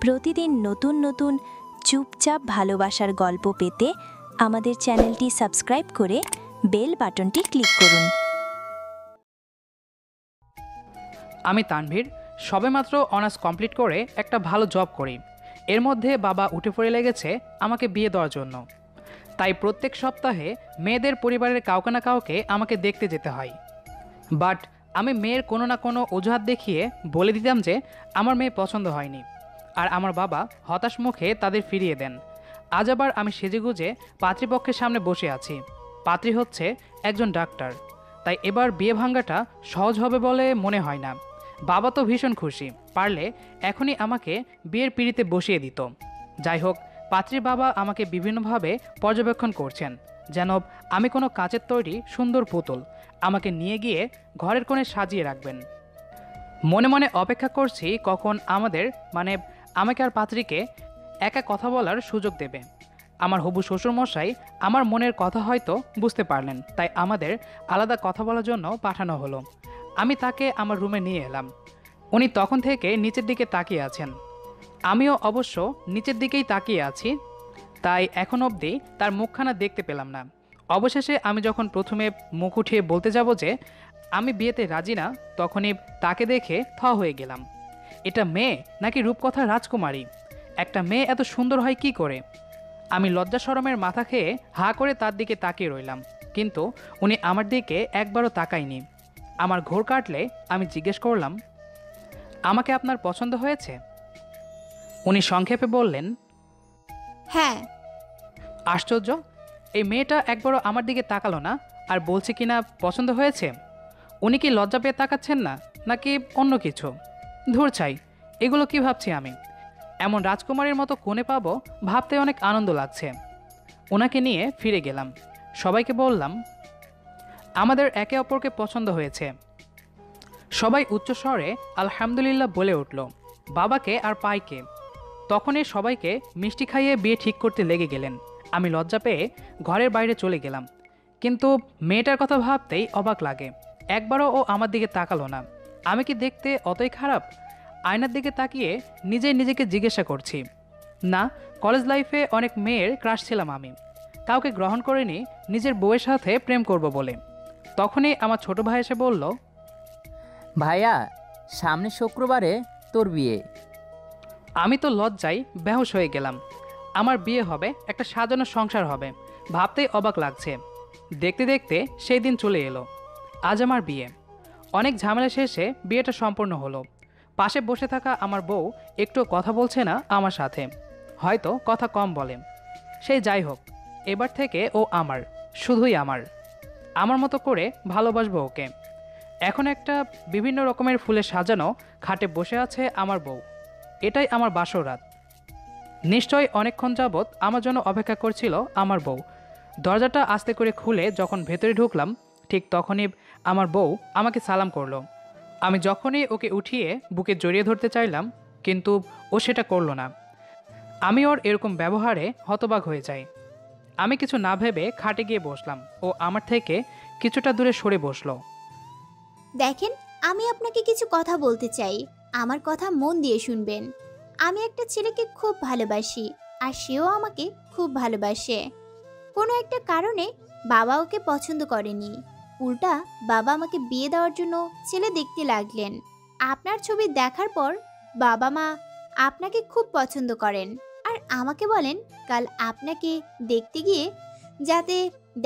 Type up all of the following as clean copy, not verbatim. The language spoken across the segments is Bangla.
প্রতিদিন নতুন নতুন চুপচাপ ভালোবাসার গল্প পেতে আমাদের চ্যানেলটি সাবস্ক্রাইব করে বেল বাটনটি ক্লিক করুন। আমি তানভীর, সবেমাত্র অনার্স কমপ্লিট করে একটা ভালো জব করি। এর মধ্যে বাবা উঠে পড়ে লেগেছে আমাকে বিয়ে দেওয়ার জন্য। তাই প্রত্যেক সপ্তাহে মেয়েদের পরিবারের কাউকে না কাউকে আমাকে দেখতে যেতে হয়। বাট আমি মেয়ের কোনো না কোনো অজুহাত দেখিয়ে বলে দিতাম যে আমার মেয়ে পছন্দ হয়নি, আর আমার বাবা হতাশ মুখে তাদের ফিরিয়ে দেন। আজ আবার আমি সেজেগুজে পাত্রীপক্ষের সামনে বসে আছি। পাত্রী হচ্ছে একজন ডাক্তার, তাই এবার বিয়ে ভাঙাটা সহজ হবে বলে মনে হয় না। বাবা তো ভীষণ খুশি, পারলে এখনই আমাকে বিয়ের পিঁড়িতে বসিয়ে দিত। যাই হোক, পাত্রীর বাবা আমাকে বিভিন্নভাবে পর্যবেক্ষণ করছেন, যেন আমি কোনো কাচের তৈরি সুন্দর পুতুল। আমাকে নিয়ে গিয়ে ঘরের কোণে সাজিয়ে রাখবেন। মনে মনে অপেক্ষা করছি কখন আমাকে আর পাত্রীকে একা কথা বলার সুযোগ দেবে। আমার হবু শ্বশুরমশাই আমার মনের কথা হয়তো বুঝতে পারলেন, তাই আমাদের আলাদা কথা বলার জন্য পাঠানো হলো। আমি তাকে আমার রুমে নিয়ে এলাম। উনি তখন থেকে নিচের দিকে তাকিয়ে আছেন, আমিও অবশ্য নিচের দিকেই তাকিয়ে আছি, তাই এখন অবধি তার মুখখানা দেখতে পেলাম না। অবশেষে আমি যখন প্রথমে মুখ উঠিয়ে বলতে যাব যে আমি বিয়েতে রাজি না, তখনই তাকে দেখে থ হয়ে গেলাম। এটা মেয়ে নাকি রূপকথার রাজকুমারী? একটা মেয়ে এত সুন্দর হয় কি করে? আমি লজ্জা শরমের মাথা খেয়ে হা করে তার দিকে তাকিয়ে রইলাম, কিন্তু উনি আমার দিকে একবারও তাকায়নি। আমার ঘোর কাটলে আমি জিজ্ঞেস করলাম, আমাকে আপনার পছন্দ হয়েছে? উনি সংক্ষেপে বললেন, হ্যাঁ। আশ্চর্য, এই মেয়েটা একবারও আমার দিকে তাকালো না, আর বলছে কিনা পছন্দ হয়েছে। উনি কি লজ্জা পেয়ে তাকাচ্ছেন না, নাকি অন্য কিছু? ধুর চাই, এগুলো কি ভাবছি আমি? এমন রাজকুমারীর মতো কোণে পাবো ভাবতে অনেক আনন্দ লাগছে। ওনাকে নিয়ে ফিরে গেলাম। সবাইকে বললাম, আমাদের একে অপরকে পছন্দ হয়েছে। সবাই উচ্চস্বরে আলহামদুলিল্লাহ বলে উঠল, বাবাকে আর পাইকে। তখনই সবাইকে মিষ্টি খাইয়ে বিয়ে ঠিক করতে লেগে গেলেন। আমি লজ্জা পেয়ে ঘরের বাইরে চলে গেলাম, কিন্তু মেয়েটার কথা ভাবতেই অবাক লাগে। একবারও ও আমার দিকে তাকালো না। আমি কি দেখতে অতই খারাপ? আয়নার দিকে তাকিয়ে নিজেকে জিজ্ঞাসা করছি। না, কলেজ লাইফে অনেক মেয়ের ক্রাশ ছিলাম আমি, কাউকে গ্রহণ করিনি নিজের বউয়ের সাথে প্রেম করব বলে। তখনই আমার ছোট ভাই এসে বলল, ভাইয়া, সামনে শুক্রবারে তোর বিয়ে। আমি তো লজ্জায় বেহুশ হয়ে গেলাম। আমার বিয়ে হবে, একটা সাজানো সংসার হবে, ভাবতেই অবাক লাগছে। দেখতে দেখতে সেই দিন চলে এলো। আজ আমার বিয়ে। অনেক ঝামেলা শেষে বিয়েটা সম্পূর্ণ হলো। পাশে বসে থাকা আমার বউ একটু কথা বলছে না আমার সাথে, হয়তো কথা কম বলে। সেই যাই হোক, এবার থেকে ও আমার, শুধুই আমার মতো করে ভালোবাসবো ওকে। এখন একটা বিভিন্ন রকমের ফুলে সাজানো খাটে বসে আছে আমার বউ। এটাই আমার বাসর রাত। নিশ্চয়ই অনেকক্ষণ যাবৎ আমার জন্য অপেক্ষা করছিল আমার বউ। দরজাটা আস্তে করে খুলে যখন ভেতরে ঢুকলাম, ঠিক তখনই আমার বউ আমাকে সালাম করলো। আমি যখনই ওকে উঠিয়ে বুকে জড়িয়ে ধরতে চাইলাম, কিন্তু ও সেটা করলো না। আমি ওর এরকম ব্যবহারে হতবাক হয়ে যাই। আমি কিছু না ভেবে খাটে গিয়ে বসলাম। ও আমার থেকে কিছুটা দূরে সরে বসলো। দেখেন, আমি আপনাকে কিছু কথা বলতে চাই। আমার কথা মন দিয়ে শুনবেন। আমি একটা ছেলেকে খুব ভালোবাসি, আর সেও আমাকে খুব ভালোবাসে। কোনো একটা কারণে বাবা ওকে পছন্দ করেনি। উল্টা বাবা আমাকে বিয়ে দেওয়ার জন্য ছেলে দেখতে লাগলেন। আপনার ছবি দেখার পর বাবা মা আপনাকে খুব পছন্দ করেন, আর আমাকে বলেন কাল আপনাকে দেখতে গিয়ে যাতে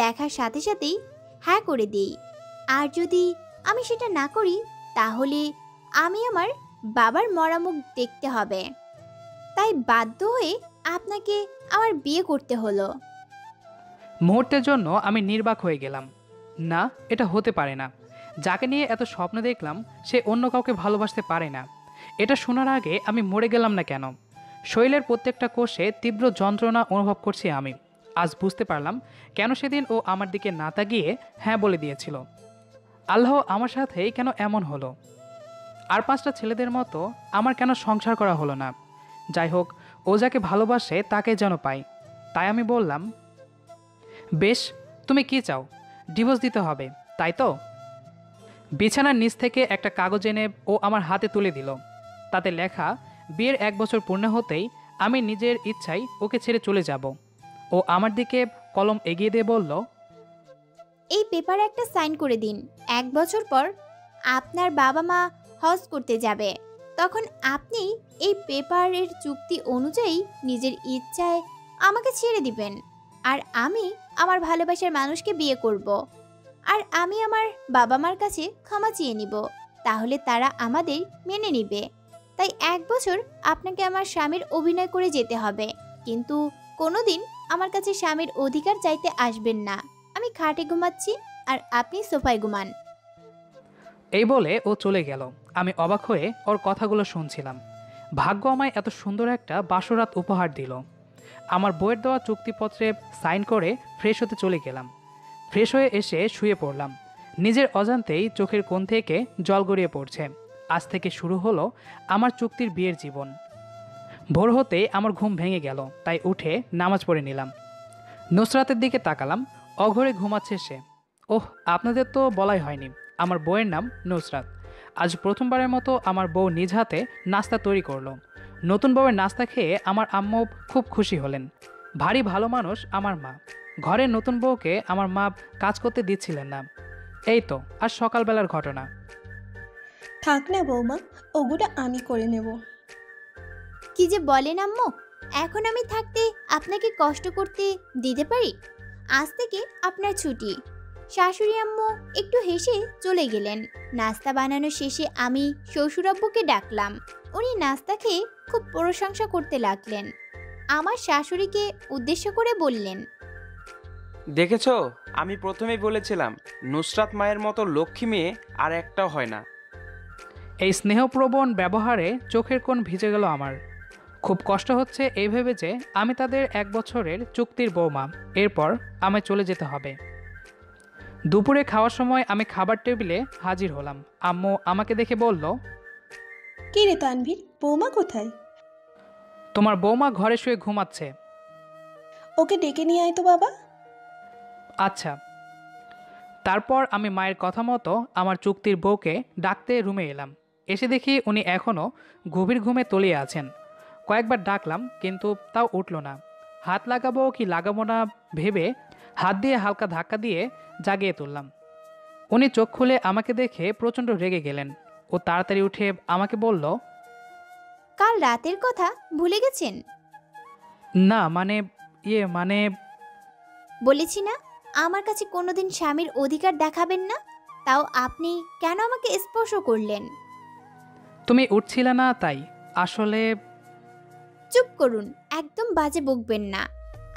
দেখার সাথে সাথেই হ্যাঁ করে দিই। আর যদি আমি সেটা না করি, তাহলে আমি আমার বাবার মরা মুখ দেখতে হবে। তাই বাধ্য হয়ে আপনাকে আমার বিয়ে করতে হলো। মুহূর্তের জন্য আমি নির্বাক হয়ে গেলাম। না, এটা হতে পারে না। যাকে নিয়ে এত স্বপ্ন দেখলাম সে অন্য কাউকে ভালোবাসতে পারে না। এটা শোনার আগে আমি মরে গেলাম না কেন? শরীরের প্রত্যেকটা কোষে তীব্র যন্ত্রণা অনুভব করছি আমি। আজ বুঝতে পারলাম কেন সেদিন ও আমার দিকে না তাকিয়ে হ্যাঁ বলে দিয়েছিল। আল্লাহ আমার সাথে কেন এমন হলো? আর 5টা ছেলেদের মতো আমার কেন সংসার করা হলো না? যাই হোক, ও যাকে ভালোবাসে তাকে যেন পাই। তাই আমি বললাম, বেশ, তুমি কি চাও? ডিভোর্স দিতে হবে, তাই তো? বিছানার নিচ থেকে একটা কাগজ এনে ও আমার হাতে তুলে দিল। তাতে লেখা বিয়ের 1 বছর পূর্ণ হতেই আমি নিজের ইচ্ছায় ওকে ছেড়ে চলে যাব। ও আমার দিকে কলম এগিয়ে দিয়ে বলল, এই পেপারে একটা সাইন করে দিন। 1 বছর পর আপনার বাবা মা হজ করতে যাবে, তখন আপনি এই পেপারের চুক্তি অনুযায়ী নিজের ইচ্ছায় আমাকে ছেড়ে দিবেন, আর আমি আমার ভালোবাসার মানুষকে বিয়ে করব। আর আমি আমার বাবা মার কাছে ক্ষমা চেয়ে নিব, তাহলে তারা আমাদের মেনে নিবে। তাই 1 বছর আপনাকে আমার স্বামীর অভিনয় করে যেতে হবে, কিন্তু কোনোদিন আমার কাছে স্বামীর অধিকার চাইতে আসবেন না। আমি খাটে ঘুমাচ্ছি আর আপনি সোফায় ঘুমান। এই বলে ও চলে গেল। আমি অবাক হয়ে ওর কথাগুলো শুনছিলাম। ভাগ্য আমায় এত সুন্দর একটা বাসরাত উপহার দিল। আমার বইয়ের দেওয়া চুক্তিপত্রে সাইন করে ফ্রেশ হতে চলে গেলাম। ফ্রেশ হয়ে এসে শুয়ে পড়লাম। নিজের অজান্তেই চোখের কোণ থেকে জল গড়িয়ে পড়ছে। আজ থেকে শুরু হলো আমার চুক্তির বিয়ের জীবন। ভোর হতে আমার ঘুম ভেঙে গেল, তাই উঠে নামাজ পড়ে নিলাম। নুসরাতের দিকে তাকালাম, অঘরে ঘুমাচ্ছে সে। ওহ, আপনাদের তো বলাই হয়নি, আমার বউয়ের নাম নুসরাত। আজ প্রথমবারের মতো আমার বউ নিজ হাতে নাস্তা তৈরি করলো। নতুন বউয়ের নাস্তা খেয়ে আমার আম্মু খুব খুশি হলেন। ভারী ভালো মানুষ আমার মা। ঘরের নতুন বউকে আমার মা কাজ করতে দিচ্ছিলেন না। এই তো আর সকালবেলার ঘটনা। থাক না বৌমা, ওগুলো আমি করে নেব। কি যে বলেন আম্মু, এখন আমি থাকতে আপনাকে কষ্ট করতে দিতে পারি? আজ থেকে আপনার ছুটি। শাশুড়ি আম্মু একটু হেসে চলে গেলেন। নাস্তা বানানো শেষে আমি শ্বশুরাব্বুকে ডাকলাম। উনি নাস্তা খেয়ে খুব প্রশংসা করতে লাগলেন। আমার শাশুড়িকে উদ্দেশ্য করে বললেন, দেখেছো, আমি প্রথমেই বলেছিলাম নুসরাত মায়ের মতো লক্ষ্মী মেয়ে আর একটাও হয় না। এই স্নেহপ্রবণ ব্যবহারে চোখের কোণ ভিজে গেল আমার। খুব কষ্ট হচ্ছে এই ভেবে যে আমি তাদের 1 বছরের চুক্তির বৌমা। এরপর আমায় চলে যেতে হবে। দুপুরে খাওয়ার সময় আমি খাবার টেবিলে হাজির হলাম। আম্মু আমাকে দেখে বলল, কি রে তানভীর, বৌমা কোথায়? তোমার বৌমা ঘরে শুয়ে ঘুমাচ্ছে। ওকে ডেকে নিয়ে আয় তো বাবা। আচ্ছা। তারপর আমি মায়ের কথা মতো আমার চুক্তির বউকে ডাকতে রুমে এলাম। এসে দেখি উনি এখনও গভীর ঘুমে তলিয়ে আছেন। কয়েকবার ডাকলাম, কিন্তু তাও উঠল না। হাত লাগাবো কি লাগাবো না ভেবে হাত দিয়ে হালকা ধাক্কা দিয়ে জাগিয়ে তুললাম। উনি চোখ খুলে আমাকে দেখে প্রচণ্ড রেগে গেলেন। ও তাড়াতাড়ি উঠে আমাকে বলল, কাল রাতের কথা ভুলে গেছেন? না মানে মানে বলেছি না, আমার কাছে কোনোদিন স্বামীর অধিকার দেখাবেন না। তাও আপনি কেন আমাকে স্পর্শ করলেন? তুমি উঠছিলে না তাই। আসলে চুপ করুন, একদম বাজে বকবেন না।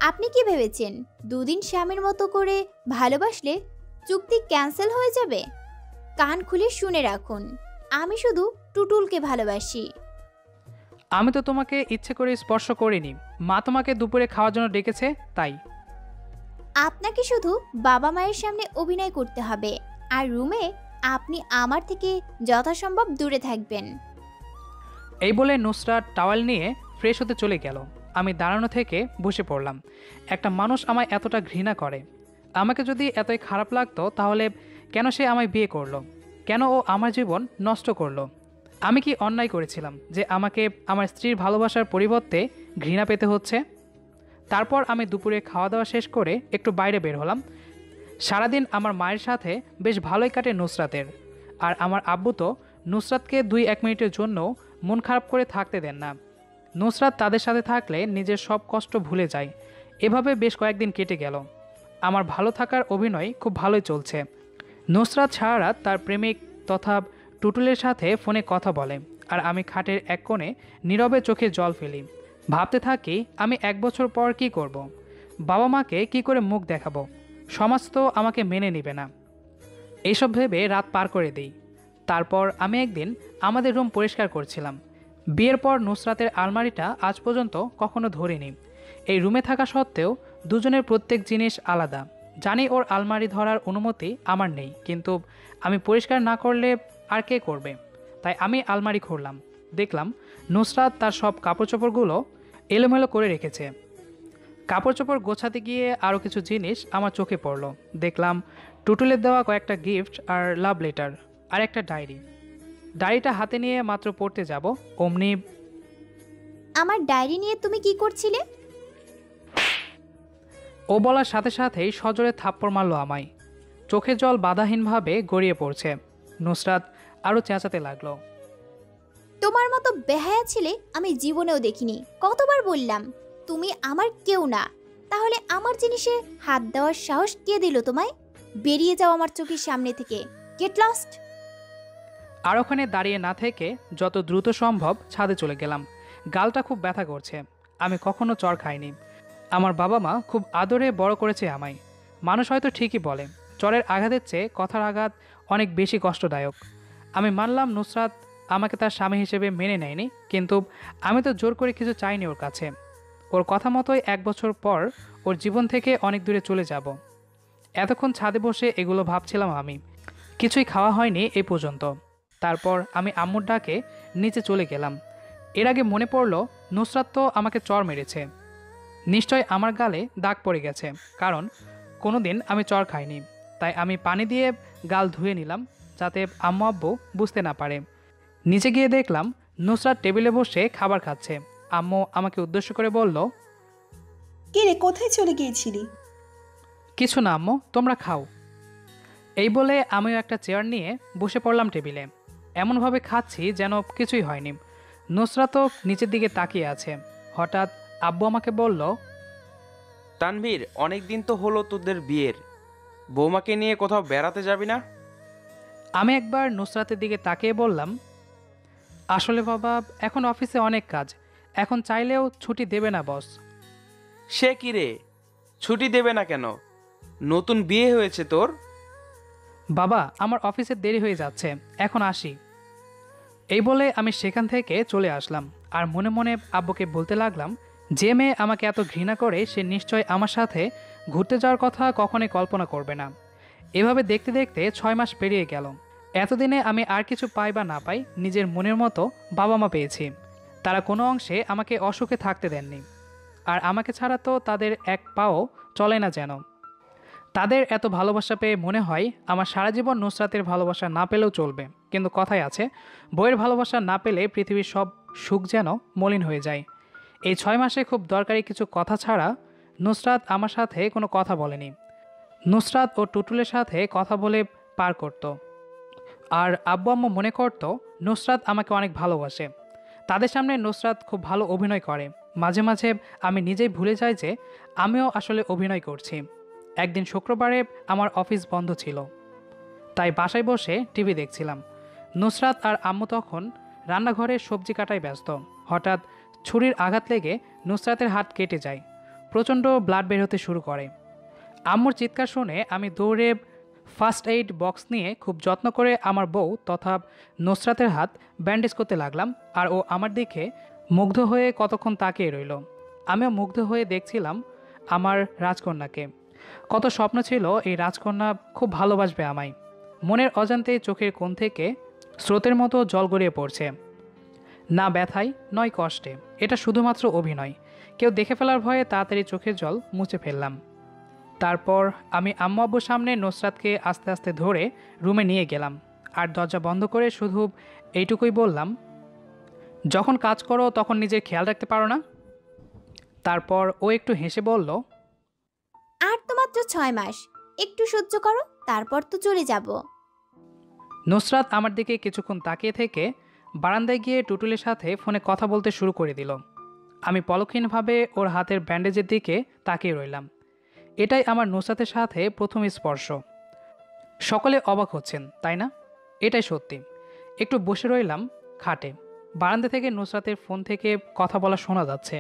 আপনি কি ভেবেছেন 2 দিন স্বামীর মতো করে ভালোবাসলে চুক্তি ক্যান্সেল হয়ে যাবে? কান খুলে শুনে রাখুন, আমি শুধু টুটুলকে ভালোবাসি। আমি তো তোমাকে ইচ্ছে করে স্পর্শ করিনি। মা তোমাকে দুপুরে খাওয়ার জন্য ডেকেছে তাই। আপনাকে শুধু বাবা মায়ের সামনে অভিনয় করতে হবে, আর রুমে আপনি আমার থেকে যথাসম্ভব দূরে থাকবেন। এই বলে নুসরাত টাওয়াল নিয়ে ফ্রেশ হতে চলে গেল। আমি দাঁড়ানো থেকে বসে পড়লাম। একটা মানুষ আমায় এতটা ঘৃণা করে। আমাকে যদি এতই খারাপ লাগতো তাহলে কেন সে আমায় বিয়ে করলো? কেন ও আমার জীবন নষ্ট করলো? আমি কি অন্যায় করেছিলাম যে আমাকে আমার স্ত্রীর ভালোবাসার পরিবর্তে ঘৃণা পেতে হচ্ছে? তারপর আমি দুপুরে খাওয়া দাওয়া শেষ করে একটু বাইরে বের হলাম। সারাদিন আমার মায়ের সাথে বেশ ভালোই কাটে নুসরাতের। আর আমার আব্বু তো নুসরাতকে 2-1 মিনিটের জন্য মন খারাপ করে থাকতে দেন না। নুসরাত তাদের সাথে থাকলে নিজের সব কষ্ট ভুলে যায়। এভাবে বেশ কয়েকদিন কেটে গেল। আমার ভালো থাকার অভিনয় খুব ভালোই চলছে। নুসরাত সারা রাত তার প্রেমিক তথা টুটুলের সাথে ফোনে কথা বলে, আর আমি খাটের এক কোণে নীরবে চোখে জল ফেলি। ভাবতে থাকি আমি 1 বছর পর কি করব। বাবা মাকে কি করে মুখ দেখাবো? সমাজ তো আমাকে মেনে নেবে না। এইসব ভেবে রাত পার করে দিই। তারপর আমি একদিন আমাদের রুম পরিষ্কার করছিলাম। বিয়ের পর নুসরাতের আলমারিটা আজ পর্যন্ত কখনো ধরিনি। এই রুমে থাকা সত্ত্বেও দুজনের প্রত্যেক জিনিস আলাদা। জানি ওর আলমারি ধরার অনুমতি আমার নেই, কিন্তু আমি পরিষ্কার না করলে আর কে করবে? তাই আমি আলমারি খুললাম। দেখলাম নুসরাত তার সব কাপড়চোপড়গুলো এলোমেলো করে রেখেছে। কাপড়চোপড় গোছাতে গিয়ে আরও কিছু জিনিস আমার চোখে পড়ল। দেখলাম টুটুলের দেওয়া কয়েকটা গিফট আর লাভ লেটার আর একটা ডায়েরি। ডায়েরিটা হাতে নিয়ে মাত্র পড়তে যাব, অমনি আমার ডায়েরি নিয়ে তুমি কি করছিলে? ও বলার সাথে সাথেই সজোরে থাপ্পড় মারল আমায়। চোখের জল বাধাহীনভাবে গড়িয়ে পড়ছে। নুসরাত আরও চেঁচাতে লাগলো। তোমার মতো বেহায়া ছেলে আমি জীবনেও দেখিনি। কতবার বললাম তুমি আমার কেউ না, তাহলে আমার জিনিসে হাত দেওয়ার সাহস কে দিল তোমায়? বেরিয়ে যাও আমার চোখের সামনে থেকে। Get lost. আর ওখানে দাঁড়িয়ে না থেকে যত দ্রুত সম্ভব ছাদে চলে গেলাম। গালটা খুব ব্যথা করছে। আমি কখনো চর খাইনি। আমার বাবা মা খুব আদরে বড় করেছে আমায়। মানুষ হয়তো ঠিকই বলে চরের আঘাতের চেয়ে কথার আঘাত অনেক বেশি কষ্টদায়ক। আমি মানলাম নুসরাত আমাকে তার স্বামী হিসেবে মেনে নেয়নি, কিন্তু আমি তো জোর করে কিছু চাইনি ওর কাছে। ওর কথা মতোই 1 বছর পর ওর জীবন থেকে অনেক দূরে চলে যাব। এতক্ষণ ছাদে বসে এগুলো ভাবছিলাম আমি। কিছুই খাওয়া হয়নি এই পর্যন্ত। তারপর আমি আম্মুর ডাকে নিচে চলে গেলাম। এর আগে মনে পড়ল নুসরাত তো আমাকে চর মেরেছে। নিশ্চয় আমার গালে দাগ পড়ে গেছে, কারণ কোনোদিন আমি চর খাইনি। তাই আমি পানি দিয়ে গাল ধুয়ে নিলাম, যাতে আম্মু আব্বু বুঝতে না পারে। নিচে গিয়ে দেখলাম নুসরাত টেবিলে বসে খাবার খাচ্ছে। আম্মু আমাকে উদ্দেশ্য করে বলল, কে রে, কোথায় চলে গিয়েছিলি? কিছু না আম্মু, তোমরা খাও। এই বলে আমিও একটা চেয়ার নিয়ে বসে পড়লাম টেবিলে। এমনভাবে খাচ্ছি যেন কিছুই হয়নি। নুসরাতও নিচের দিকে তাকিয়ে আছে। হঠাৎ আব্বু আমাকে বলল, তানভীর, অনেক দিন তো হলো তোদের বিয়ের, বৌমাকে নিয়ে কোথাও বেড়াতে যাবি না? আমি একবার নুসরাতের দিকে তাকিয়ে বললাম, আসলে বাবা, এখন অফিসে অনেক কাজ, এখন চাইলেও ছুটি দেবে না বস। সে কি রে, ছুটি দেবে না কেন? নতুন বিয়ে হয়েছে তোর। বাবা, আমার অফিসে দেরি হয়ে যাচ্ছে, এখন আসি। এই বলে আমি সেখান থেকে চলে আসলাম। আর মনে মনে আব্বুকে বলতে লাগলাম, যে মেয়ে আমাকে এত ঘৃণা করে সে নিশ্চয় আমার সাথে ঘুরতে যাওয়ার কথা কখনোই কল্পনা করবে না। এভাবে দেখতে দেখতে 6 মাস পেরিয়ে গেল। এতদিনে আমি আর কিছু পাই বা না পাই, নিজের মনের মতো বাবা মা পেয়েছি। তারা কোনো অংশে আমাকে অসুখে থাকতে দেননি। আর আমাকে ছাড়া তো তাদের এক পাও চলে না যেন। তাদের এত ভালোবাসা পেয়ে মনে হয় আমার সারা জীবন নুসরাতের ভালোবাসা না পেলেও চলবে। কিন্তু কথায় আছে, বইয়ের ভালোবাসা না পেলে পৃথিবীর সব সুখ যেন মলিন হয়ে যায়। এই 6 মাসে খুব দরকারি কিছু কথা ছাড়া নুসরাত আমার সাথে কোনো কথা বলেনি। নুসরাত ও টুটুলের সাথে কথা বলে পার করত। আর আব্বু আম্মু মনে করত নুসরাত আমাকে অনেক ভালোবাসে। তাদের সামনে নুসরাত খুব ভালো অভিনয় করে। মাঝে মাঝে আমি নিজেই ভুলে যাই যে আমিও আসলে অভিনয় করছি। একদিন শুক্রবারে আমার অফিস বন্ধ ছিল, তাই বাসায় বসে টিভি দেখছিলাম। নুসরাত আর আম্মু তখন রান্নাঘরে সবজি কাটায় ব্যস্ত। হঠাৎ ছুরির আঘাত লেগে নুসরাতের হাত কেটে যায়। প্রচণ্ড ব্লাড বের হতে শুরু করে। আম্মুর চিৎকার শুনে আমি দৌড়ে ফার্স্ট এইড বক্স নিয়ে খুব যত্ন করে আমার বউ তথা নুসরাতের হাত ব্যান্ডেজ করতে লাগলাম। আর ও আমার দিকে মুগ্ধ হয়ে কতক্ষণ তাকিয়ে রইল। আমিও মুগ্ধ হয়ে দেখছিলাম আমার রাজকন্যাকে। কত স্বপ্ন ছিল এই রাজকন্যা খুব ভালোবাসবে আমায়। মনের অজান্তে চোখের কোণ থেকে স্রোতের মতো জল গড়িয়ে পড়ছে। না ব্যথায় নয় কষ্টে, এটা শুধুমাত্র অভিনয়। কেউ দেখে ফেলার ভয়ে তাড়াতাড়ি চোখের জল মুছে ফেললাম। তারপর আমি আম্মু আব্বুর সামনে নুসরাতকে আস্তে আস্তে ধরে রুমে নিয়ে গেলাম। আর দরজা বন্ধ করে শুধু এইটুকুই বললাম, যখন কাজ করো তখন নিজের খেয়াল রাখতে পারো না? তারপর ও একটু হেসে বলল, আর তো মাত্র 6 মাস, একটু সহ্য করো, তারপর তো চলে যাব। নুসরাত আমার দিকে কিছুক্ষণ তাকিয়ে থেকে বারান্দায় গিয়ে টুটুলের সাথে ফোনে কথা বলতে শুরু করে দিল। আমি পলকহীনভাবে ওর হাতের ব্যান্ডেজের দিকে তাকিয়ে রইলাম। এটাই আমার নুসরাতের সাথে প্রথম স্পর্শ। সকলে অবাক হচ্ছেন, তাই না? এটাই সত্যি। একটু বসে রইলাম খাটে। বারান্দা থেকে নুসরাতের ফোন থেকে কথা বলা শোনা যাচ্ছে।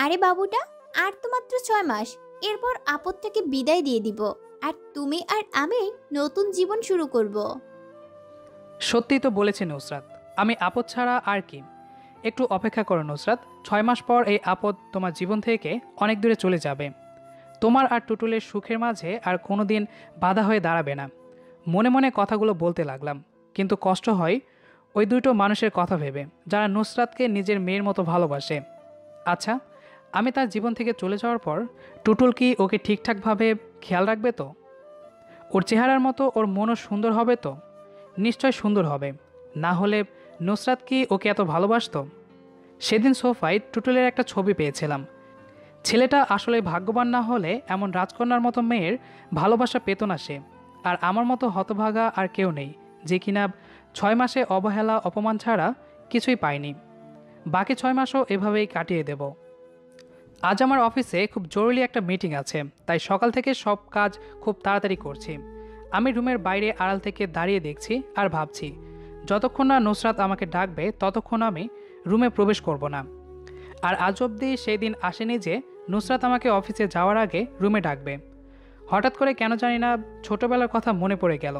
আরে বাবুটা, আর তো মাত্র 6 মাস, এরপর আপদ থেকে বিদায় দিয়ে দিব, আর তুমি আর আমি নতুন জীবন শুরু করব। সত্যিই তো বলেছে নুসরাত, আমি আপদ ছাড়া আর কি। একটু অপেক্ষা করো নুসরাত, 6 মাস পর এই আপদ তোমার জীবন থেকে অনেক দূরে চলে যাবে। তোমার আর টুটুলের সুখের মাঝে আর কোনো দিন বাধা হয়ে দাঁড়াবে না। মনে মনে কথাগুলো বলতে লাগলাম, কিন্তু কষ্ট হয় ওই দুটো মানুষের কথা ভেবে যারা নুসরাতকে নিজের মেয়ের মতো ভালোবাসে। আচ্ছা, আমি তার জীবন থেকে চলে যাওয়ার পর টুটুল কি ওকে ঠিকঠাকভাবে খেয়াল রাখবে তো? ওর চেহারার মতো ওর মনও সুন্দর হবে তো? নিশ্চয় সুন্দর হবে। না হলে নুসরাত কি ওকে এত ভালোবাসতো? সেদিন সোফায় টুটুলের একটা ছবি পেয়েছিলাম। ছেলেটা আসলে ভাগ্যবান না হলে এমন রাজকন্যার মতো মেয়ের ভালোবাসা পেত না সে। আর আমার মতো হতভাগা আর কেউ নেই যে কিনা 6 মাসে অবহেলা অপমান ছাড়া কিছুই পায়নি। বাকি 6 মাসও এভাবেই কাটিয়ে দেব। আজ আমার অফিসে খুব জরুরি একটা মিটিং আছে, তাই সকাল থেকে সব কাজ খুব তাড়াতাড়ি করছি। আমি রুমের বাইরে আড়াল থেকে দাঁড়িয়ে দেখছি আর ভাবছি, যতক্ষণ না নুসরাত আমাকে ডাকবে ততক্ষণ আমি রুমে প্রবেশ করব না। আর আজ অবধি সেই দিন আসেনি যে নুসরাত আমাকে অফিসে যাওয়ার আগে রুমে ডাকবে। হঠাৎ করে কেন জানি না ছোটবেলার কথা মনে পড়ে গেল।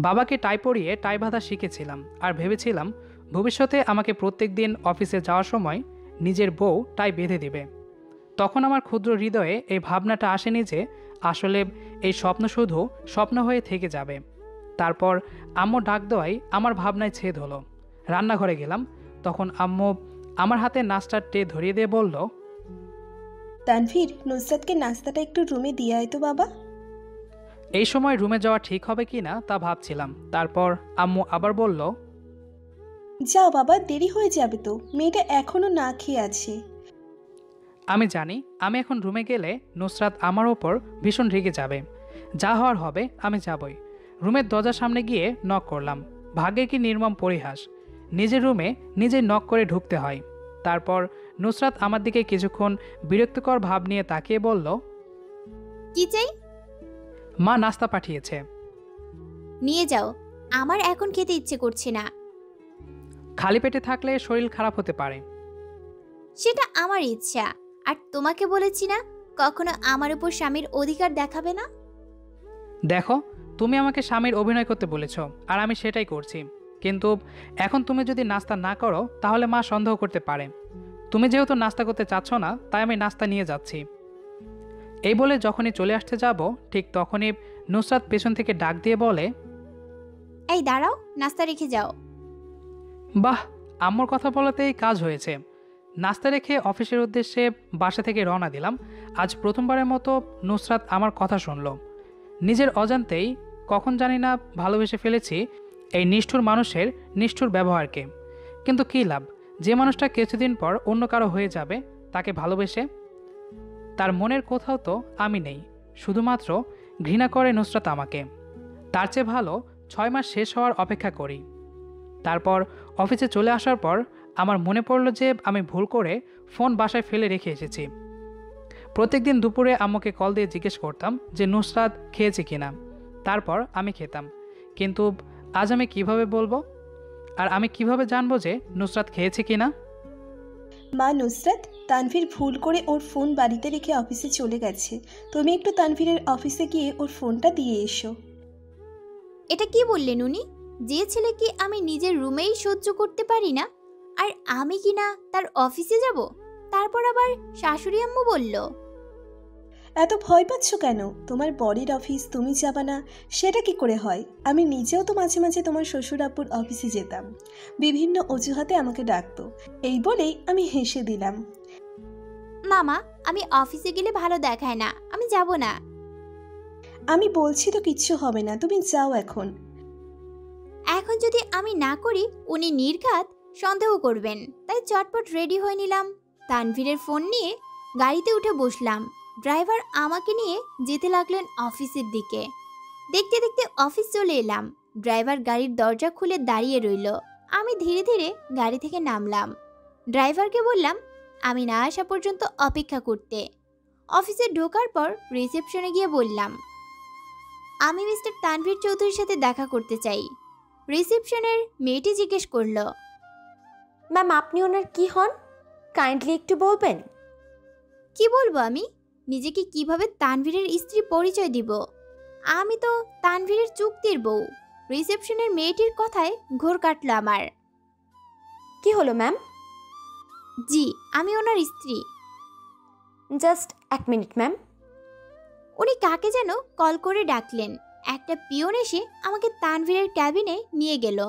বাবাকে টাই পরিয়ে টাই বাঁধা শিখেছিলাম আর ভেবেছিলাম ভবিষ্যতে আমাকে প্রত্যেক দিন অফিসে যাওয়ার সময় নিজের বউ টাই বেঁধে দিবে। তখন আমার ক্ষুদ্র হৃদয়ে এই ভাবনাটা আসেনি যে আসলে এই স্বপ্ন শুধু স্বপ্ন হয়ে থেকে যাবে। তারপর আম্মু ডাক দেওয়াই আমার ভাবনায় ছেদ হলো। রান্নাঘরে গেলাম, তখন আম্মু আমার হাতে নাস্তার ট্রে ধরিয়ে দিয়ে বলল, তানভীর, নুসরাতকে নাস্তাটা একটু রুমে দিয়ে আয় তো বাবা। এই সময় রুমে যাওয়া ঠিক হবে কি না তা ভাবছিলাম। তারপর আম্মু আবার বলল, যাও বাবা, দেরি হয়ে যাবে তো, মেয়েটা এখনো না খেয়ে আছে। আমি জানি আমি এখন রুমে গেলে নুসরাত আমার ওপর ভীষণ রেগে যাবে। যা হওয়ার হবে আমি যাবই। রুমের দরজার সামনে গিয়ে নক করলাম। ভাগ্যে কি নির্মম পরিহাস, নিজের রুমে নিজেই নক করে ঢুকতে হয়। তারপর নুসরাত আমার দিকে কিছুক্ষণ বিরক্তিকর ভাব নিয়ে তাকিয়ে বলল, কি চাই? মা নাস্তা পাঠিয়েছে। নিয়ে যাও, আমার এখন খেতে ইচ্ছে করছে না। খালি পেটে থাকলে শরীর খারাপ হতে পারে। সেটা আমার ইচ্ছা, আর তোমাকে বলেছি না কখনো আমার উপর স্বামীর অধিকার দেখাবে না। দেখো, তুমি আমাকে স্বামীর অভিনয় করতে বলেছ আর আমি সেটাই করছি। কিন্তু এখন তুমি যদি নাস্তা না করো তাহলে মা সন্দেহ করতে পারে। তুমি যেহেতু নাস্তা করতে চাচ্ছ না তাই আমি নাস্তা নিয়ে যাচ্ছি। এই বলে যখনই চলে আসতে যাব ঠিক তখনই নুসরাত পেছন থেকে ডাক দিয়ে বলে, এই দাঁড়াও, নাস্তা রেখে যাও। বাহ, আম্মুর কথা বলাতেই কাজ হয়েছে। নাস্তা রেখে অফিসের উদ্দেশ্যে বাসা থেকে রওনা দিলাম। আজ প্রথমবারের মতো নুসরাত আমার কথা শুনল। নিজের অজান্তেই কখন জানি না ভালোবেসে ফেলেছি এই নিষ্ঠুর মানুষের নিষ্ঠুর ব্যবহারকে। কিন্তু কী লাভ, যে মানুষটা কিছুদিন পর অন্য কারো হয়ে যাবে তাকে ভালোবেসে? তার মনের কোথাও তো আমি নেই, শুধুমাত্র ঘৃণা করে নুসরাত আমাকে। তার চেয়ে ভালো 6 মাস শেষ হওয়ার অপেক্ষা করি। তারপর অফিসে চলে আসার পর আমার মনে পড়ল যে আমি ভুল করে ফোন বাসায় ফেলে রেখে এসেছি। প্রত্যেকদিন দুপুরে আম্মুকে কল দিয়ে জিজ্ঞেস করতাম যে নুসরাত খেয়েছে কিনা, তারপর আমি খেতাম। কিন্তু আজ আমি কিভাবে বলবো? আর আমি কিভাবে জানবো যে নুসরাত খেয়েছে কিনা? মা, নুসরাত, তানভীর ভুল করে ওর ফোন বাড়িতে রেখে অফিসে চলে গেছে। তুমি একটু তানভীরের অফিসে গিয়ে ওর ফোনটা দিয়ে এসো। এটা কি বললেন উনি? যে ছেলে কি আমি নিজের রুমেই সহ্য করতে পারি না, আর আমি কি না তার অফিসে যাব? তারপর আবার শাশুড়ি আম্মু বলল। এত ভয় পাচ্ছ কেন? তোমার বরের অফিস, তুমি যাবা না সেটা কি করে হয়? আমি নিজেও তো মাঝে মাঝে তোমার শ্বশুর আব্বুর অফিসে যেতাম, বিভিন্ন অজুহাতে আমাকে ডাকতো, এই বলেই আমি হেসে দিলাম। মামা, আমি অফিসে গেলে ভালো দেখায় না, আমি যাব না। আমি বলছি তো কিচ্ছু হবে না, তুমি যাও এখন। এখন যদি আমি না করি উনি নির্ঘাত সন্দেহ করবেন, তাই চটপট রেডি হয়ে নিলাম। তানভীরের ফোন নিয়ে গাড়িতে উঠে বসলাম। ড্রাইভার আমাকে নিয়ে যেতে লাগলেন অফিসের দিকে। দেখতে দেখতে অফিস চলে এলাম। ড্রাইভার গাড়ির দরজা খুলে দাঁড়িয়ে রইল। আমি ধীরে ধীরে গাড়ি থেকে নামলাম। ড্রাইভারকে বললাম আমি না আসা পর্যন্ত অপেক্ষা করতে। অফিসে ঢোকার পর রিসেপশনে গিয়ে বললাম আমি মিস্টার তানভীর চৌধুরীর সাথে দেখা করতে চাই। রিসেপশনের মেয়েটি জিজ্ঞেস করল, ম্যাম, আপনি ওনার কি হন? কাইন্ডলি একটু বলবেন। কি বলবো আমি? নিজেকে কিভাবে তানভীরের স্ত্রী পরিচয় দিব? আমি তো তানভীরের চুক্তির বউ। রিসেপশনের মেয়েটির কথায় ঘোর কাটল আমার। কি হলো ম্যাম? জি, আমি ওনার স্ত্রী। Just 1 minute ma'am. উনি কাকে যেন কল করে ডাকলেন। একটা পিয়ন এসে আমাকে তানভীরের ক্যাবিনে নিয়ে গেল।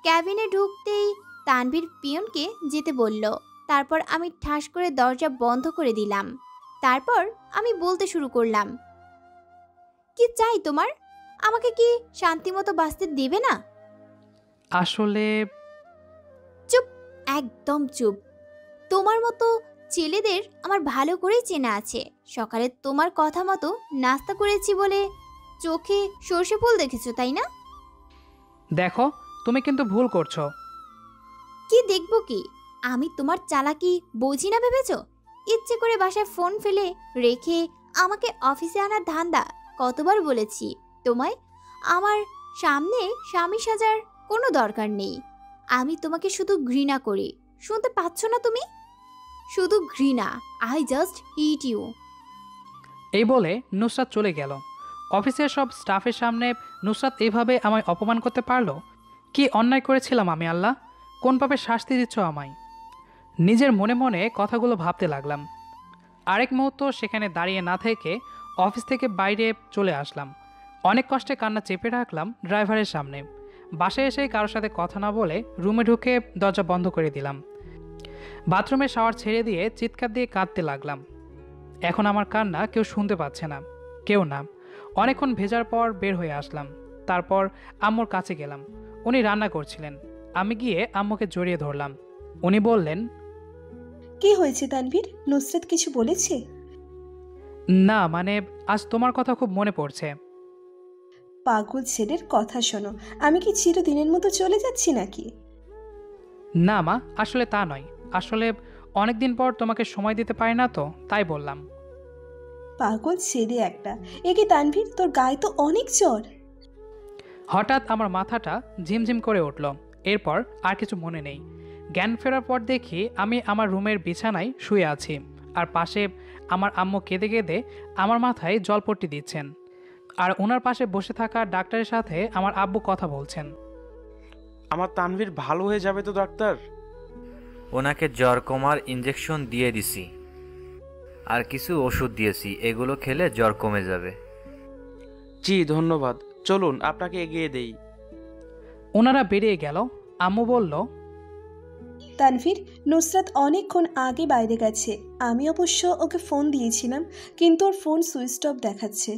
ক্যাবিনে ঢুকতেই তানভীর পিয়নকে যেতে বলল। তারপর আমি ঠাস করে দরজা বন্ধ করে দিলাম। তারপর আমি বলতে শুরু করলাম, কি চাই তোমার? আমাকে কি শান্তিমতো বাঁচতে দেবে না? আসলে চুপ, একদম চুপ। তোমার মতো ছেলেদের আমার ভালো করেই চেনা আছে। সকালে তোমার কথা মতো নাস্তা করেছি বলে চোখে সর্ষে ফুল দেখেছো, তাই না? দেখো, তুমি কিন্তু ভুল করছো। কি দেখবো কি? আমি তোমার চালাকি বুঝি না ভেবেছো? ইচ্ছে করে বাসায় ফোন ফেলে রেখে আমাকে অফিসে আনার ধান্দা কতবার বলেছি তোমায়? আমার সামনে স্বামী সাজার কোনো দরকার নেই। আমি তোমাকে শুধু ঘৃণা করি। শুনতে পাচ্ছ না তুমি? শুধু ঘৃণা। I just hate you. এই বলে নুসরাত চলে গেল। অফিসের সব স্টাফের সামনে নুসরাত এইভাবে আমায় অপমান করতে পারলো? কি অন্যায় করেছিলাম আমি আল্লাহ? কোন পাপে শাস্তি দিচ্ছ আমায়? নিজের মনে মনে কথাগুলো ভাবতে লাগলাম। আরেক মুহূর্ত সেখানে দাঁড়িয়ে না থেকে অফিস থেকে বাইরে চলে আসলাম। অনেক কষ্টে কান্না চেপে রাখলাম ড্রাইভারের সামনে। বাসায় এসে কারোর সাথে কথা না বলে রুমে ঢুকে দরজা বন্ধ করে দিলাম। বাথরুমে শাওয়ার ছেড়ে দিয়ে চিৎকার দিয়ে কাঁদতে লাগলাম। এখন আমার কান্না কেউ শুনতে পাচ্ছে না, কেউ না। অনেকক্ষণ ভেজার পর বের হয়ে আসলাম। তারপর আম্মুর কাছে গেলাম। উনি রান্না করছিলেন। আমি গিয়ে আম্মুকে জড়িয়ে ধরলাম। উনি বললেন, কি হয়েছে তানভীর? নুসরাত কিছু বলেছে? না মানে আজ তোমার কথা খুব মনে পড়ছে। পাগল ছেলের কথা শোনো। আমি কি চিরদিনের মতো চলে যাচ্ছি নাকি? না মা, আসলে তা নয়। আসলে অনেকদিন পর তোমাকে সময় দিতে পারি না তো, তাই বললাম। পাগল ছেলে একটা। এ কি তানভীর, তোর গায়ে তো অনেক জ্বর। হঠাৎ আমার মাথাটা ঝিমঝিম করে উঠল। এরপর আর কিছু মনে নেই। জ্ঞান ফেরার পর দেখি আমি আমার রুমের বিছানায় শুয়ে আছি, আর পাশে আমার আম্মু কেঁদে কেঁদে আমার মাথায় জলপট্টি দিচ্ছেন। আর ওনার পাশে বসে থাকা ডাক্তারের সাথে আমার আব্বু কথা বলছেন। আমার তানভীর ভালো হয়ে যাবে তো ডাক্তার? ওনাকে জ্বর কমার ইঞ্জেকশন দিয়ে দিছি, আর কিছু ওষুধ দিয়েছি, এগুলো খেলে জ্বর কমে যাবে। জি ধন্যবাদ, চলুন আপনাকে এগিয়ে দেই। ওনারা বেরিয়ে গেল। আম্মু বলল, তানভীর, নুসরাত অনেকক্ষণ আগে বাইরে গেছে। আমি অবশ্য ওকে ফোন দিয়েছিলাম, কিন্তু ওর ফোন সুইচ অফ দেখাচ্ছে।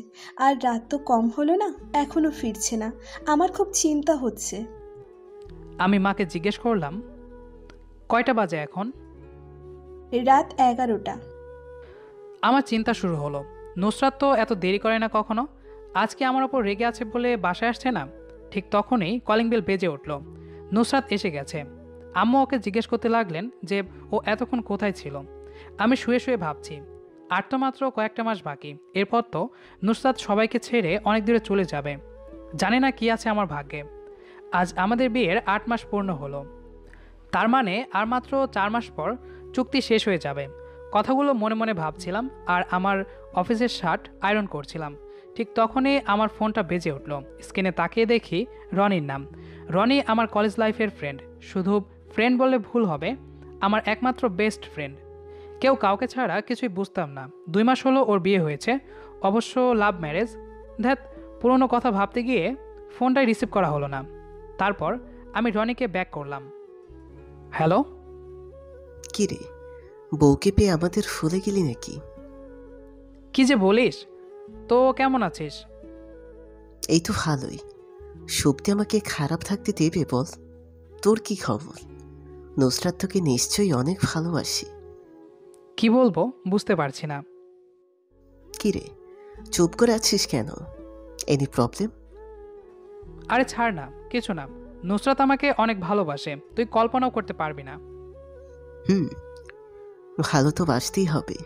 আর রাত তো কম হলো না, এখনও ফিরছে না। আমার খুব চিন্তা হচ্ছে। আমি মাকে জিজ্ঞেস করলাম, কয়টা বাজে এখন? রাত 11টা। আমার চিন্তা শুরু হলো। নুসরাত তো এত দেরি করে না কখনো। আজকে আমার ওপর রেগে আছে বলে বাসায় আসছে না। ঠিক তখনই কলিং বেল বেজে উঠল। নুসরাত এসে গেছে। আম্মু ওকে জিজ্ঞেস করতে লাগলেন যে ও এতক্ষণ কোথায় ছিল। আমি শুয়ে শুয়ে ভাবছি, আর তো মাত্র কয়েকটা মাস বাকি। এরপর তো নুসরাত সবাইকে ছেড়ে অনেক দূরে চলে যাবে। জানি না কি আছে আমার ভাগ্যে। আজ আমাদের বিয়ের 8 মাস পূর্ণ হলো। তার মানে আর মাত্র 4 মাস পর চুক্তি শেষ হয়ে যাবে। কথাগুলো মনে মনে ভাবছিলাম আর আমার অফিসের শার্ট আয়রন করছিলাম। ঠিক তখনই আমার ফোনটা বেজে উঠল। স্ক্রিনে তাকিয়ে দেখি রনির নাম। রনি আমার কলেজ লাইফের ফ্রেন্ড। শুধু ফ্রেন্ড বললে ভুল হবে, আমার একমাত্র বেস্ট ফ্রেন্ড। কেউ কাউকে ছাড়া কিছুই বুঝতাম না। 2 মাস হলো ওর বিয়ে হয়েছে, অবশ্য লাভ ম্যারেজ। ধ্যাত, পুরনো কথা ভাবতে গিয়ে ফোনটাই রিসিভ করা হলো না। তারপর আমি রনিকে ব্যাক করলাম। হ্যালো। কিরে, বউকে পেয়ে আমাদের ফুলে গেলি নাকি? কি যে বলিস, তো কেমন আছিস? এই তো ভালোই। শক্তি আমাকে খারাপ থাকতে দেবে বল? তোর কি খবর? নুসরাত তোকে নিশ্চয়ই অনেক ভালোবাসি। কি বলবো বুঝতে পারছি না। কিরে, চুপ করে আছিস কেন? Any problem? আরে ছাড় না, কিছু না। নুসরাত আমাকে অনেক ভালোবাসে, তুই কল্পনাও করতে পারবি না। ভালো তো বাসতেই হবে।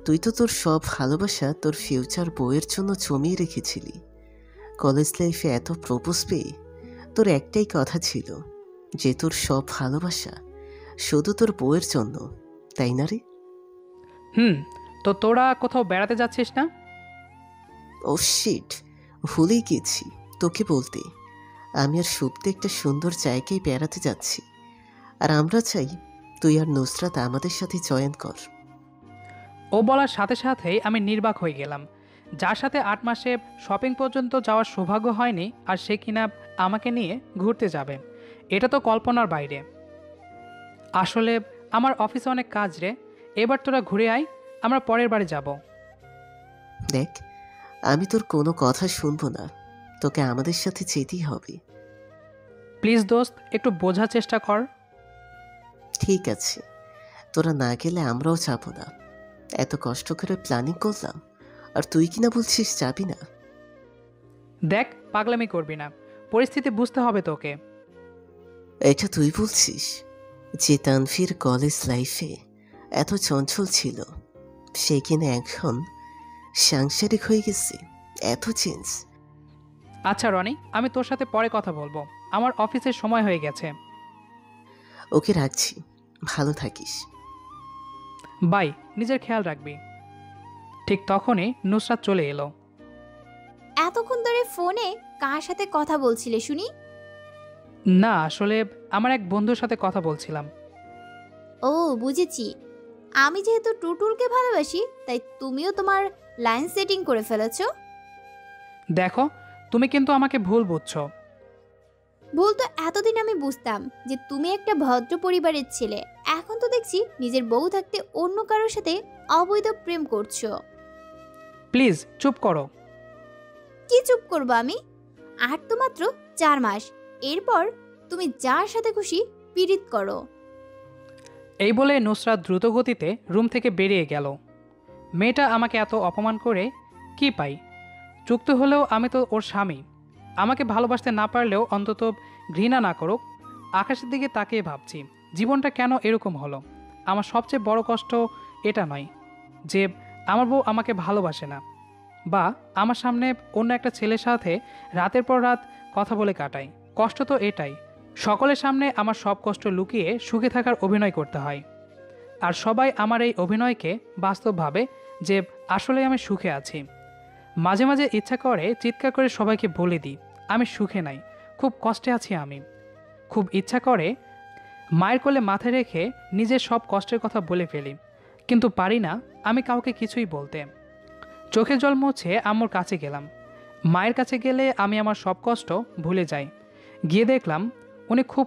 তুই তো তোর সব ভালোবাসা তোর ফিউচার বউয়ের জন্য জমিয়ে রেখেছিলি। কলেজ লাইফে এত প্রপোজ পেয়ে তোর একটাই কথা ছিল যে তোর সব ভালোবাসা শুধু তোর বউয়ের জন্য, তাই না রে? তো তোরা কোথাও বেড়াতে যাচ্ছিস না? ও শিট, ভুলেই গেছি তোকে বলতে। আমি আর সুপ্তে একটা সুন্দর জায়গায় বেড়াতে যাচ্ছি, আর আমরা চাই তুই আর নুসরাত আমাদের সাথে জয়েন কর। ও বলার সাথে সাথেই আমি নির্বাক হয়ে গেলাম। যার সাথে 8 মাসে শপিং পর্যন্ত যাওয়ার সৌভাগ্য হয়নি, আর সে কিনা আমাকে নিয়ে ঘুরতে যাবে, এটা তো কল্পনার বাইরে। আসলে আমার অফিসে অনেক কাজ রে। এবার তোরা ঘুরে আয়, আমরা পরের বাড়ি যাব। দেখ, আমি তোর কোনো কথা শুনবো না, তোকে আমাদের সাথে যেতেই হবে। প্লিজ দোস্ত, একটু বোঝার চেষ্টা কর। ঠিক আছে, তোরা না গেলে আমরাও যাবো না। এত কষ্ট করে প্ল্যানিং করলাম, আর তুই কিনা বলছিস যাবি না। দেখ, পাগলামি করবি না, পরিস্থিতি বুঝতে হবে তোকে। এটা তুই বলছিস যে তানভীর কলেজ লাইফে এত চঞ্চল ছিল, সে কিনা এখন সাংসারিক হয়ে গেছে, এত চেঞ্জ। আচ্ছা রনি, আমি তোর সাথে পরে কথা বলবো, আমার অফিসের সময় হয়ে গেছে। ওকে রাখছি, ভালো থাকিস। বাই, নিজের খেয়াল রাখবি। ঠিক তখনই নুসরাত চলে এলো। এতক্ষণ ধরে ফোনে কার সাথে কথা বলছিলে শুনি? না, আসলে আমার এক বন্ধুর সাথে কথা বলছিলাম। ও বুঝেছি, আমি যেহেতু টুটুলকে ভালোবাসি তাই তুমিও তোমার লাইন সেটিং করে ফেলেছো। দেখো, তুমি কিন্তু আমাকে ভুল বুঝছো। ভুল তো এতদিন আমি বুঝতাম যে তুমি একটা ভদ্র পরিবারের ছেলে, এখন তো দেখছি নিজের বউ থাকতে অন্য কারোর সাথে অবৈধ প্রেম করছো। প্লিজ চুপ করো। কি চুপ করবো আমি? আর তো মাত্র 4 মাস, এরপর তুমি যার সাথে খুশি পীড়িত করো। এই বলে নুসরাত দ্রুত গতিতে রুম থেকে বেরিয়ে গেল। মেয়েটা আমাকে এত অপমান করে কি পাই? চুক্তি হলেও আমি তো ওর স্বামী। আমাকে ভালোবাসতে না পারলেও অন্তত ঘৃণা না করুক। আকাশের দিকে তাকিয়ে ভাবছি, জীবনটা কেন এরকম হলো। আমার সবচেয়ে বড় কষ্ট এটা নয় যে আমার বউ আমাকে ভালোবাসে না, বা আমার সামনে অন্য একটা ছেলের সাথে রাতের পর রাত কথা বলে কাটাই। কষ্ট তো এটাই, সকলের সামনে আমার সব কষ্ট লুকিয়ে সুখে থাকার অভিনয় করতে হয়। আর সবাই আমার এই অভিনয়কে বাস্তব ভাবে যে আসলে আমি সুখে আছি। মাঝে মাঝে ইচ্ছা করে চিৎকার করে সবাইকে বলে দিই আমি সুখে নাই, খুব কষ্টে আছি আমি। খুব ইচ্ছা করে মায়ের কোলে মাথায় রেখে নিজের সব কষ্টের কথা বলে ফেলি, কিন্তু পারি না আমি কাউকে কিছুই বলতে। চোখে জল মুছে আম্মুর কাছে গেলাম। মায়ের কাছে গেলে আমি আমার সব কষ্ট ভুলে যাই। গিয়ে দেখলাম উনি খুব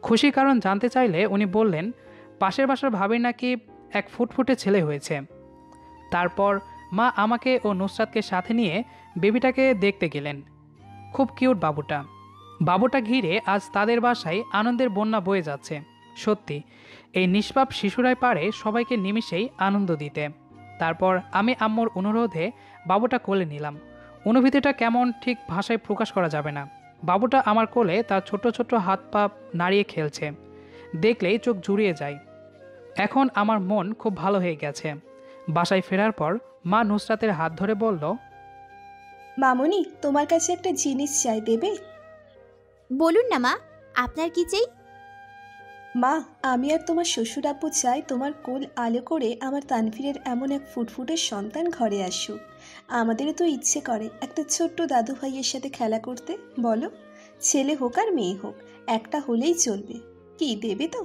খুশি কারণ জানতে চাইলে উনি বললেন পাশের বাসার ভাবির নাকি এক ফুটফুটে ছেলে হয়েছে। তারপর মা আমাকে ও নুসরাতকে সাথে নিয়ে বেবিটাকে দেখতে গেলেন। খুব কিউট বাবুটা ঘিরে আজ তাদের বাসায় আনন্দের বন্যা বয়ে যাচ্ছে। সত্যি এই নিষ্পাপ শিশুরাই পারে সবাইকে নিমিষেই আনন্দ দিতে। তারপর আমি আম্মুর অনুরোধে বাবুটা কোলে নিলাম। অনুভূতিটা কেমন ঠিক ভাষায় প্রকাশ করা যাবে না। বাবুটা আমার কোলে তার ছোট ছোট হাত পা নাড়িয়ে খেলছে, দেখলেই চোখ জুড়িয়ে যায়। এখন আমার মন খুব ভালো হয়ে গেছে। বাসায় ফেরার পর মা নুসরাতের হাত ধরে বলল, মামুনি, তোমার কাছে একটা জিনিস চাই, দেবে? বলুন না মা, আপনার কি চাই? মা, আমি আর তোমার শ্বশুর আব্বু চাই তোমার কোল আলো করে আমার তানভীরের এমন এক ফুটফুটের সন্তান ঘরে আসুক। আমাদেরও তো ইচ্ছে করে একটা ছোট্ট দাদু ভাইয়ের সাথে খেলা করতে। বলো, ছেলে হোক আর মেয়ে হোক, একটা হলেই চলবে। কি দেবে তো?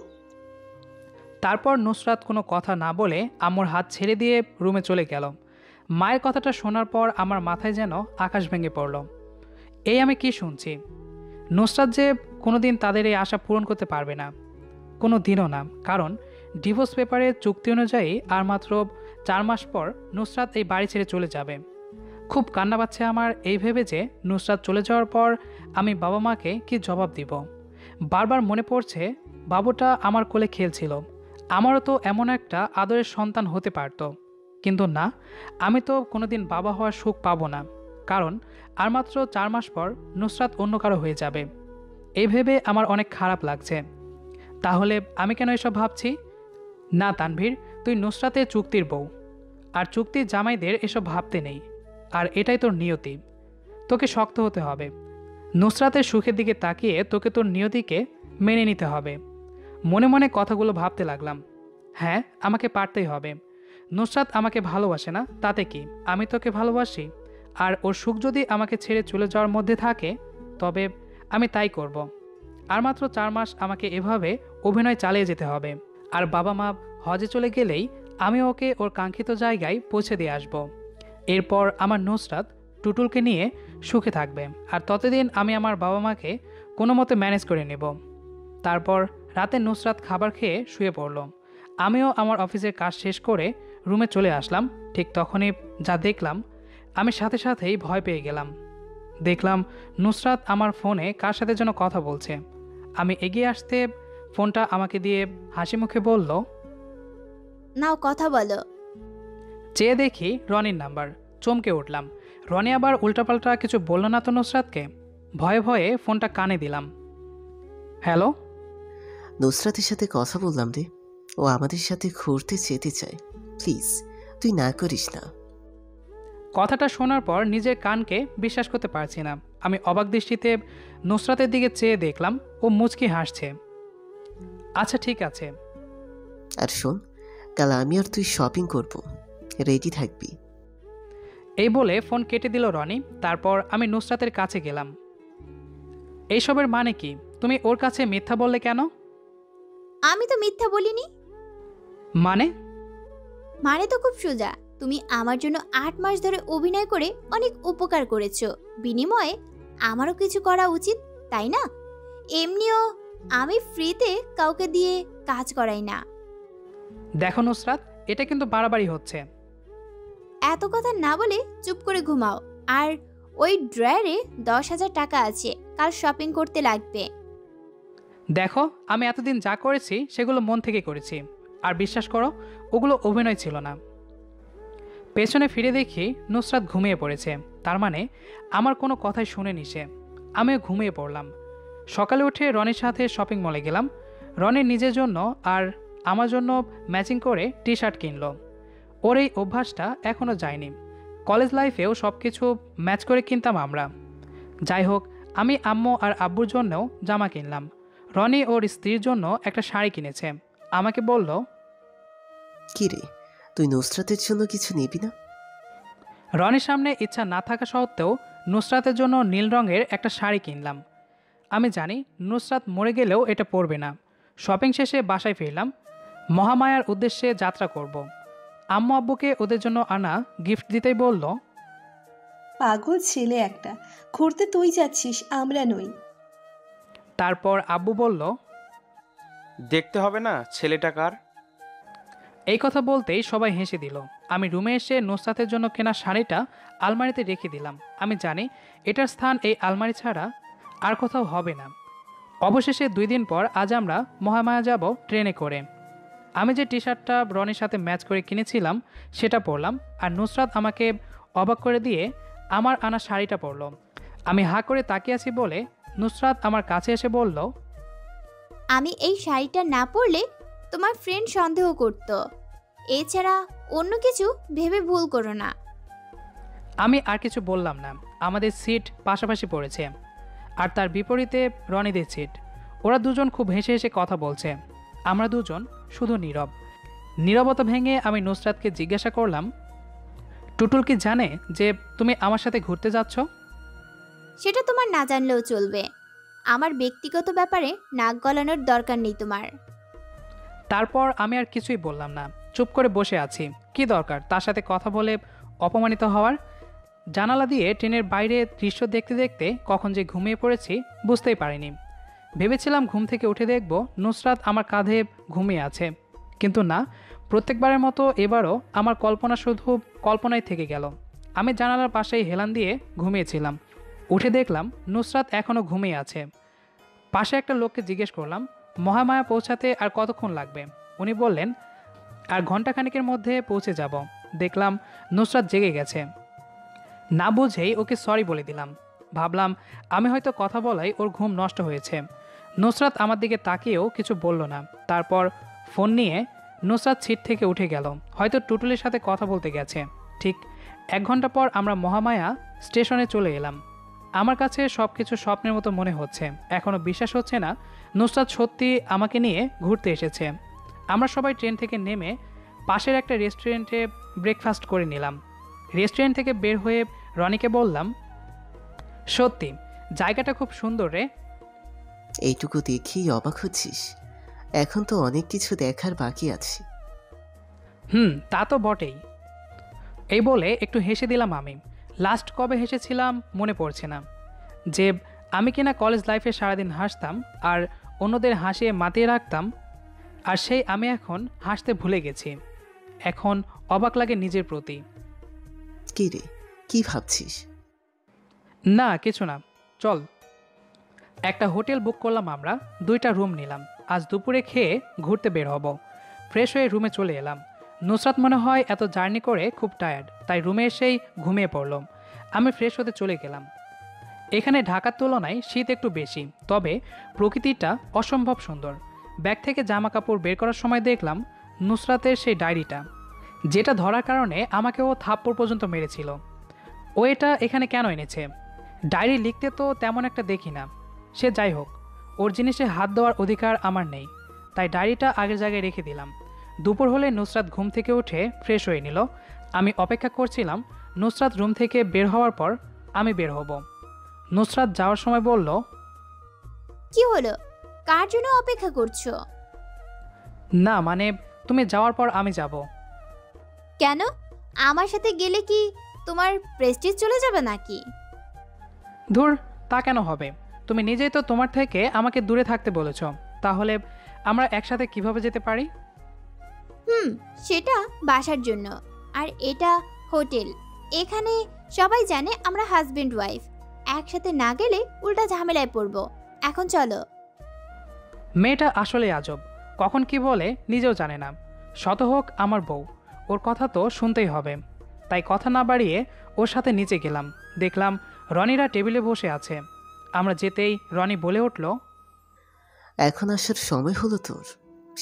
তারপর নুসরাত কোনো কথা না বলে আম্মুর হাত ছেড়ে দিয়ে রুমে চলে গেল। মায়ের কথাটা শোনার পর আমার মাথায় যেন আকাশ ভেঙে পড়ল। এই আমি কি শুনছি? নুসরাত যে কোনোদিন তাদের এই আশা পূরণ করতে পারবে না, কোনো দিনও না। কারণ ডিভোর্স পেপারে চুক্তি অনুযায়ী আর মাত্র 4 মাস পর নুসরাত এই বাড়ি ছেড়ে চলে যাবে। খুব কান্না পাচ্ছে আমার এই ভেবে যে নুসরাত চলে যাওয়ার পর আমি বাবা মাকে কি জবাব দিব। বারবার মনে পড়ছে বাবুটা আমার কোলে খেলছিল, আমারও তো এমন একটা আদরের সন্তান হতে পারত। কিন্তু না, আমি তো কোনোদিন বাবা হওয়ার সুখ পাবো না, কারণ আর মাত্র 4 মাস পর নুসরাত অন্য কারো হয়ে যাবে। এই ভেবে আমার অনেক খারাপ লাগছে। তাহলে আমি কেন এসব ভাবছি? না তানভীর, তুই নুসরাতের চুক্তির বউ, আর চুক্তির জামাইদের এসব ভাবতে নেই। আর এটাই তোর নিয়তি, তোকে শক্ত হতে হবে। নুসরাতের সুখের দিকে তাকিয়ে তোকে তোর নিয়তিকে মেনে নিতে হবে। মনে মনে কথাগুলো ভাবতে লাগলাম। হ্যাঁ, আমাকে পারতেই হবে। নুসরাত আমাকে ভালোবাসে না, তাতে কি? আমি তোকে ভালোবাসি, আর ওর সুখ যদি আমাকে ছেড়ে চলে যাওয়ার মধ্যে থাকে তবে আমি তাই করব। আর মাত্র 4 মাস আমাকে এভাবে অভিনয় চালিয়ে যেতে হবে। আর বাবা মা হজে চলে গেলেই আমি ওকে ওর কাঙ্ক্ষিত জায়গায় পৌঁছে দিয়ে আসব। এরপর আমার নুসরাত টুটুলকে নিয়ে সুখে থাকবে, আর ততদিন আমি আমার বাবা মাকে কোনো মতে ম্যানেজ করে নেব। তারপর রাতে নুসরাত খাবার খেয়ে শুয়ে পড়ল। আমিও আমার অফিসের কাজ শেষ করে রুমে চলে আসলাম। ঠিক তখনই যা দেখলাম, আমি সাথে সাথেই ভয় পেয়ে গেলাম। দেখলাম নুসরাত আমার ফোনে কার সাথে যেন কথা বলছে। আমি এগিয়ে আসতে ফোনটা আমাকে দিয়ে হাসি মুখে বলল, নাও কথা বলো। চেয়ে দেখি রনির নাম্বার। চমকে উঠলাম। রনি আবার উল্টাপাল্টা কিছু বলল না তো নুসরাতকে? ভয়ে ভয়ে ফোনটা কানে দিলাম। হ্যালো। নুসরাতের সাথে কথা বললাম রে, ও আমাদের সাথে ঘুরতে যেতে চায়। প্লিজ তুই না করিস না। কথাটা শোনার পর নিজের কানকে বিশ্বাস করতে পারছি না। আমি অবাক দৃষ্টিতে নুসরাতের দিকে চেয়ে দেখলাম ও মুচকি হাসছে। আচ্ছা ঠিক আছে। আর শোন, কাল আমি আর তুই শপিং করব, রেডি থাকবি। এই বলে ফোন কেটে দিল রনি। তারপর আমি নুসরাতের কাছে গেলাম। এইসবের মানে কি? তুমি ওর কাছে মিথ্যা বললে কেন? আমি তো মিথ্যা বলিনি। মানে? মানে তো খুব সোজা। তুমি আমার জন্য 8 মাস ধরে অভিনয় করে অনেক উপকার করেছো, বিনিময়ে আমারও কিছু করা উচিত, তাই না? এমনিও আমি ফ্রিতে কাউকে দিয়ে কাজ করাই না। দেখো নুসরাত, এটা কিন্তু বাড়াবাড়ি হচ্ছে। এত কথা না বলে চুপ করে ঘুমাও। আর ওই ড্রয়ারে 10,000 টাকা আছে, কাল শপিং করতে লাগবে। দেখো, আমি এতদিন যা করেছি সেগুলো মন থেকে করেছি। আর বিশ্বাস করো, ওগুলো অভিনয় ছিল না। পেছনে ফিরে দেখি নুসরাত ঘুমিয়ে পড়েছে। তার মানে আমার কোনো কথাই শুনেনি সে। আমিও ঘুমিয়ে পড়লাম। সকালে উঠে রনির সাথে শপিং মলে গেলাম। রনির নিজের জন্য আর আমার জন্য ম্যাচিং করে টি শার্ট কিনলো। ওর এই অভ্যাসটা এখনও যায়নি। কলেজ লাইফেও সব কিছু ম্যাচ করে কিনতাম আমরা। যাই হোক, আমি আম্মু আর আব্বুর জন্যও জামা কিনলাম। রনি ওর স্ত্রীর জন্য একটা শাড়ি কিনেছে। আমাকে বলল, কি রে, তুই নুসরাতের জন্য কিছু নিবি না? রনির সামনে ইচ্ছা না থাকা সত্ত্বেও নুসরাতের জন্য নীল রঙের একটা শাড়ি কিনলাম। আমি জানি নুসরাত মরে গেলেও এটা পরবে না। শপিং শেষে বাসায় ফিরলাম। মহামায়ার উদ্দেশ্যে যাত্রা করব। আম্মু আব্বুকে ওদের জন্য আনা গিফট দিতেই বলল, পাগল ছেলে একটা, ঘুরতে তুই যাচ্ছিস, আমরা নই। তারপর আব্বু বলল, দেখতে হবে না ছেলেটা কার। এই কথা বলতেই সবাই হেসে দিল। আমি রুমে এসে নুসরাতের জন্য কেনা শাড়িটা আলমারিতে রেখে দিলাম। আমি জানি এটার স্থান এই আলমারি ছাড়া আর কোথাও হবে না। অবশেষে 2 দিন পর আজ আমরা মহামায়া যাব ট্রেনে করে। আমি যে টি শার্টটা রনির সাথে ম্যাচ করে কিনেছিলাম সেটা পরলাম। আর নুসরাত আমাকে অবাক করে দিয়ে আমার আনা শাড়িটা পরল। আমি হাঁ করে তাকিয়ে আছি বলে নুসরাত আমার কাছে এসে বলল, আমি এই শাড়িটা না পরলে তোমার ফ্রেন্ড সন্দেহ করত। এছাড়া অন্য কিছু ভেবে ভুল করো না। আমি আর কিছু বললাম না। আমাদের সিট পাশাপাশি পড়েছে, আর তার বিপরীতে রনিদের সিট। ওরা দুজন খুব হেসে হেসে কথা বলছে। আমরা দুজন শুধু নীরব। নীরবতা ভেঙে আমি নুসরাতকে জিজ্ঞাসা করলাম, টুটুল কি জানে যে তুমি আমার সাথে ঘুরতে যাচ্ছ? সেটা তোমার না জানলেও চলবে। আমার ব্যক্তিগত ব্যাপারে নাক গলানোর দরকার নেই তোমার। তারপর আমি আর কিছুই বললাম না, চুপ করে বসে আছি। কি দরকার তার সাথে কথা বলে অপমানিত হওয়ার? জানালা দিয়ে ট্রেনের বাইরে দৃশ্য দেখতে দেখতে কখন যে ঘুমিয়ে পড়েছি বুঝতেই পারিনি। ভেবেছিলাম ঘুম থেকে উঠে দেখব নুসরাত আমার কাঁধে ঘুমিয়ে আছে, কিন্তু না। প্রত্যেকবারের মতো এবারও আমার কল্পনা শুধু কল্পনায় থেকে গেল। আমি জানালার পাশেই হেলান দিয়ে ঘুমিয়েছিলাম। উঠে দেখলাম নুসরাত এখনও ঘুমিয়ে আছে। পাশে একটা লোককে জিজ্ঞেস করলাম, মহামায়া পৌঁছাতে আর কতক্ষণ লাগবে? উনি বললেন, আর ঘন্টাখানেকের মধ্যে পৌঁছে যাব। দেখলাম নুসরাত জেগে গেছে। না বুঝেই ওকে সরি বলে দিলাম। ভাবলাম আমি হয়তো কথা বলাই ওর ঘুম নষ্ট হয়েছে। নুসরাত আমার দিকে তাকিয়েও কিছু বলল না। তারপর ফোন নিয়ে নুসরাত সিট থেকে উঠে গেল। হয়তো টুটুলের সাথে কথা বলতে গেছে। ঠিক 1 ঘন্টা পর আমরা মহামায়া স্টেশনে চলে এলাম। আমার কাছে সব কিছু স্বপ্নের মতো মনে হচ্ছে। এখনও বিশ্বাস হচ্ছে না নুসরাত সত্যি আমাকে নিয়ে ঘুরতে এসেছে। আমরা সবাই ট্রেন থেকে নেমে পাশের একটা রেস্টুরেন্টে ব্রেকফাস্ট করে নিলাম। রেস্টুরেন্ট থেকে বের হয়ে রনিকে বললাম, সত্যি জায়গাটা খুব সুন্দর রে। এইটুকু দেখেই অবাক হচ্ছিস? এখন তো অনেক কিছু দেখার বাকি আছে। তা তো বটেই। এই বলে একটু হেসে দিলাম আমি। লাস্ট কবে হেসেছিলাম মনে পড়ছে না। যে আমি কিনা কলেজ লাইফে সারাদিন হাসতাম আর অন্যদের হাসিয়ে মাতিয়ে রাখতাম, আর সেই আমি এখন হাসতে ভুলে গেছি। এখন অবাক লাগে নিজের প্রতি। কি রে, কি ভাবছিস? না কিছু না, চল। একটা হোটেল বুক করলাম আমরা। 2টা রুম নিলাম। আজ দুপুরে খেয়ে ঘুরতে বের হব। ফ্রেশ হয়ে রুমে চলে এলাম। নুসরাত মনে হয় এত জার্নি করে খুব টায়ার্ড, তাই রুমে এসেই ঘুমিয়ে পড়লাম। আমি ফ্রেশ হতে চলে গেলাম। এখানে ঢাকার তুলনায় শীত একটু বেশি, তবে প্রকৃতিটা অসম্ভব সুন্দর। ব্যাগ থেকে জামা কাপড় বের করার সময় দেখলাম নুসরাতের সেই ডায়েরিটা, যেটা ধরার কারণে আমাকে ও থাপ্পড় পর্যন্ত মেরেছিল। ও এটা এখানে কেন এনেছে? ডায়েরি লিখতে তো তেমন একটা দেখি না। সে যাই হোক, ওর জিনিসে হাত দেওয়ার অধিকার আমার নেই, তাই ডায়েরিটা আগের জায়গায় রেখে দিলাম। দুপুর হলে নুসরাত ঘুম থেকে উঠে ফ্রেশ হয়ে নিল। আমি অপেক্ষা করছিলাম নুসরাত রুম থেকে বের হওয়ার পর আমি বের হব। নুসরাত যাওয়ার সময় বলল, কি হলো? কার জন্য অপেক্ষা করছো? না মানে তুমি যাওয়ার পর আমি যাব। কেন? আমার সাথে গেলে কি তোমার প্রেস্টিজ চলে যাবে নাকি? ধুর, তা কেন হবে? তুমি নিজেই তো তোমার থেকে আমাকে দূরে থাকতে বলেছ, তাহলে আমরা একসাথে কিভাবে যেতে পারি? সেটা বাসার জন্য, আর এটা হোটেল। এখানে সবাই জানে আমরা হাজবেন্ড ওয়াইফ। একসাথে না গেলে উল্টা ঝামেলায় পড়বো। এখন চলো। মেয়েটা আসলে আজব, কখন কি বলে নিজেও জানে না। শত হোক আমার বউ, ওর কথা তো শুনতেই হবে। তাই কথা না বাড়িয়ে ওর সাথে নিচে গেলাম। দেখলাম রনিরা টেবিলে বসে আছে। আমরা যেতেই রনি বলে উঠল, এখন আসার সময় হলো তোর?